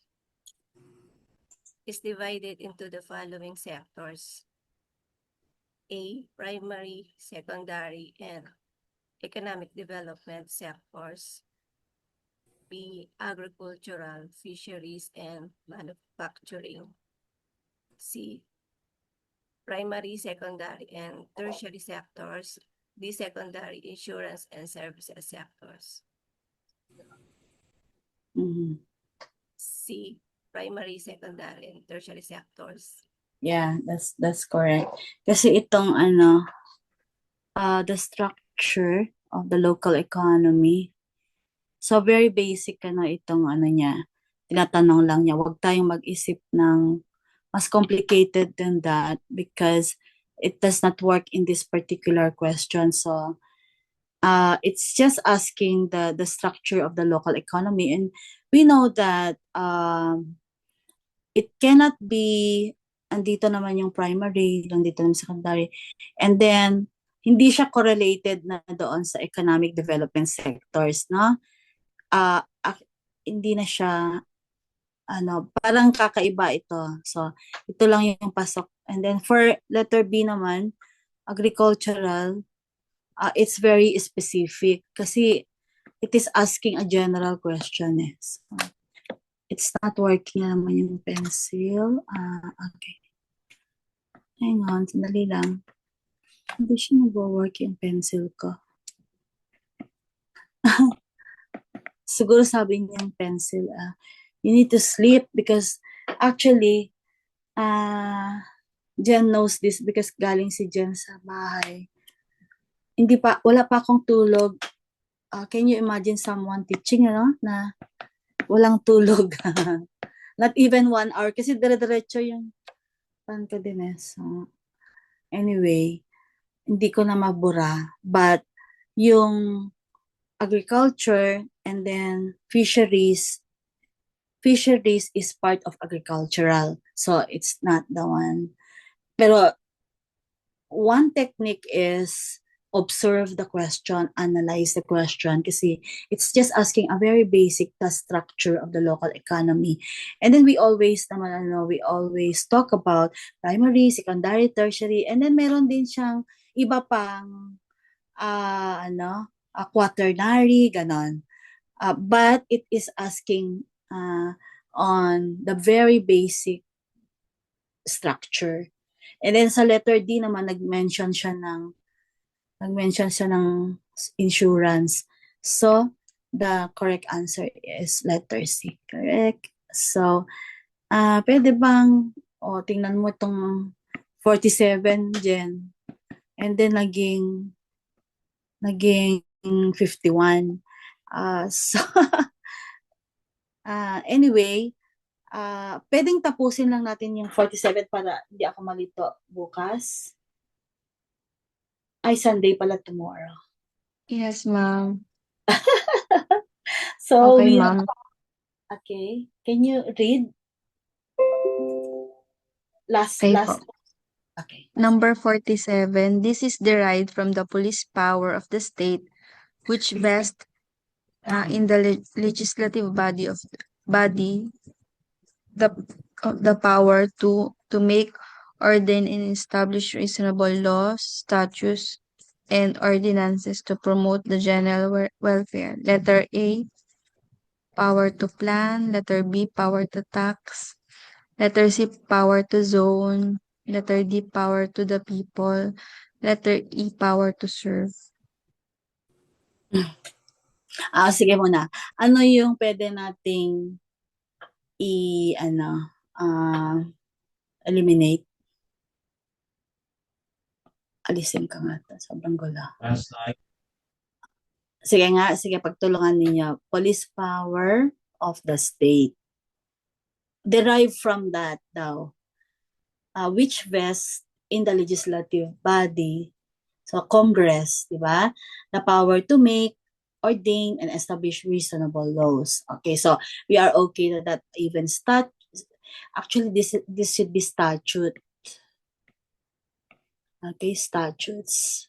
is divided into the following sectors: A, primary, secondary, and economic development sectors. B, agricultural, fisheries, and manufacturing. C, primary, secondary, and tertiary sectors. D, secondary, insurance, and services sectors. C, primary, secondary, and tertiary sectors. Yeah, that's correct. Kasi itong the structure of the local economy. So very basic itong niya. Tinatanong lang niya, wag tayong mag-isip ng mas complicated than that, because it does not work in this particular question. So it's just asking the structure of the local economy, and we know that it cannot be andito naman yung primary, nandito naman secondary, and then hindi siya correlated na doon sa economic development sectors, no? Hindi na siya parang kakaiba ito. So ito lang yung pasok. And then for letter B naman, agricultural, it's very specific kasi it is asking a general question eh. So, it's not working naman yung pencil. Okay. Hang on, sandali lang. Hindi siya nag-work yung pencil ko. Siguro sabi niya yung pencil, you need to sleep, because actually, Jen knows this because galing si Jen sa bahay. Wala pa akong tulog. Can you imagine someone teaching, na walang tulog? Not even 1 hour, kasi dire-diretso yung ko din eh. So, anyway, hindi ko na mabura. But, yung agriculture and then fisheries is part of agricultural. So, it's not the one. Pero, one technique is observe the question, analyze the question, kasi it's just asking a very basic structure of the local economy. And then we always talk about primary, secondary, tertiary, and then meron din siyang iba pang quaternary, ganon. But it is asking on the very basic structure. And then sa letter D naman, nag-mention siya ng insurance. So, the correct answer is letter C. Correct? So, pwede bang, tingnan mo itong 47, Jen. And then, naging 51. So, anyway, pwedeng tapusin lang natin yung 47 para hindi ako malito bukas. Sunday pala tomorrow. Yes, ma'am. So, Okay, ma'am. Okay. Can you read? Okay po. Okay. Number 47. This is derived from the police power of the state, which vests in the legislative body the of the power to make, ordain, and establish reasonable laws, statutes, and ordinances to promote the general welfare. Letter A, power to plan. Letter B, power to tax. Letter C, power to zone. Letter D, power to the people. Letter E, power to serve. Sige muna. Ano yung pwede nating eliminate? Alisin ka nga. Sobrang gula. Sige, pagtulungan ninyo. Police power of the state. Derive from that daw. Which vests in the legislative body, so Congress, di ba? The power to make, ordain, and establish reasonable laws. Okay, so we are okay that even actually this should be statute. Okay, statutes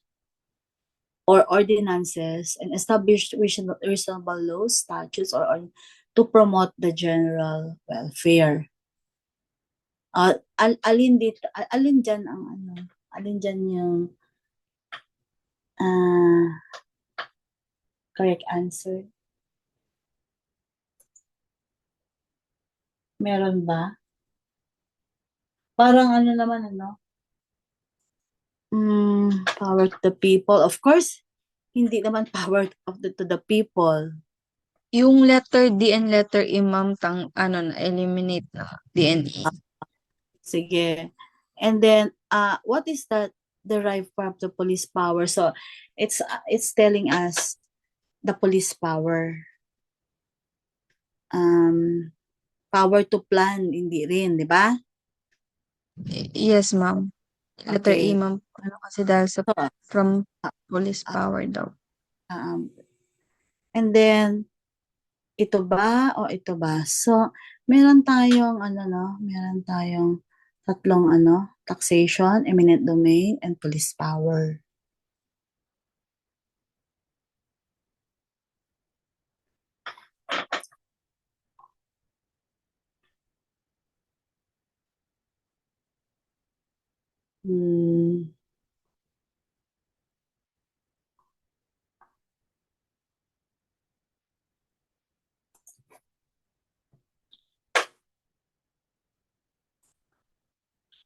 or ordinances and establish reasonable laws, statutes, or to promote the general welfare. Alin dyan yung correct answer? Meron ba? Parang power to the people. Of course, hindi naman power to the people. Yung letter D and letter E, ma'am, eliminate na. D and E. Sige. And then, what is that derived from the police power? So, it's telling us the police power. Power to plan, hindi rin, di ba? Yes, ma'am. Letter E, Okay. ma'am. Kasi dahil sa from police power daw. And then, ito ba o ito ba? So, meron tayong tatlong taxation, eminent domain, and police power.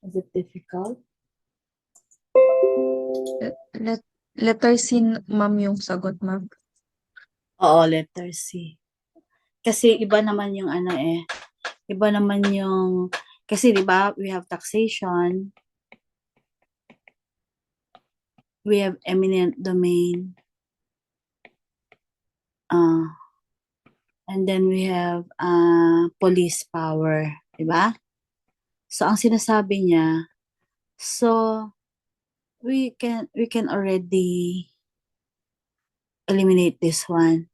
Is it difficult? Letter C, ma'am, yung sagot, ma'am. Oo, letter C. Kasi iba naman yung iba naman yung, kasi di ba, we have taxation, we have eminent domain, and then we have police power, di ba? So, ang sinasabi niya, so, we can already eliminate this one.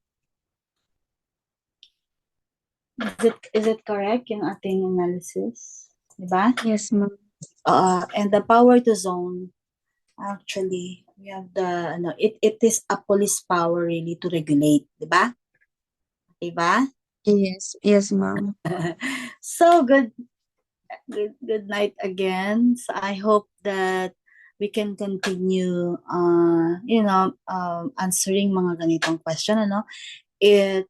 Is it correct yung ating analysis? Diba? Yes, ma'am. And the power to zone, actually, we have it is a police power really to regulate, diba? Diba? Yes, ma'am. So good night again. So I hope that we can continue, answering mga ganitong question, It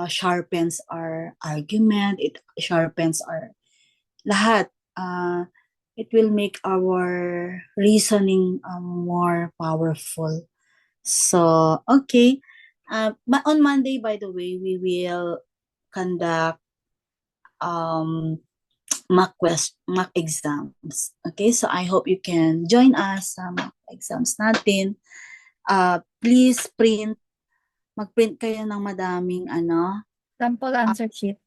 sharpens our argument, it sharpens our lahat. It will make our reasoning more powerful. So, okay. On Monday, by the way, we will conduct mock exams. Okay, so I hope you can join us sa mock exams natin. Please mag-print kayo ng madaming Sample answer sheet.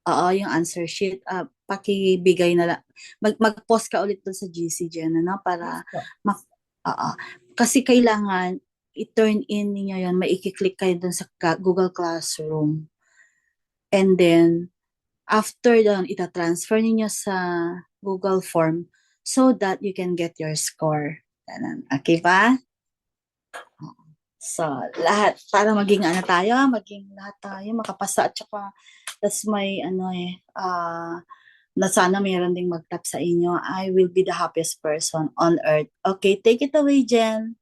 Oo, yung answer sheet. Pakibigay na lang. Mag-post ka ulit doon sa GC Jen, para kasi kailangan i-turn in niyo yon, maikiklik kayo doon sa Google Classroom. And then, after doon, ita-transfer niyo sa Google Form so that you can get your score. Ganun. Okay ba? So, lahat, para maging lahat tayo makapasa at saka Tas may na sana meron ding mag-tap sa inyo. I will be the happiest person on earth. Okay, take it away, Jen.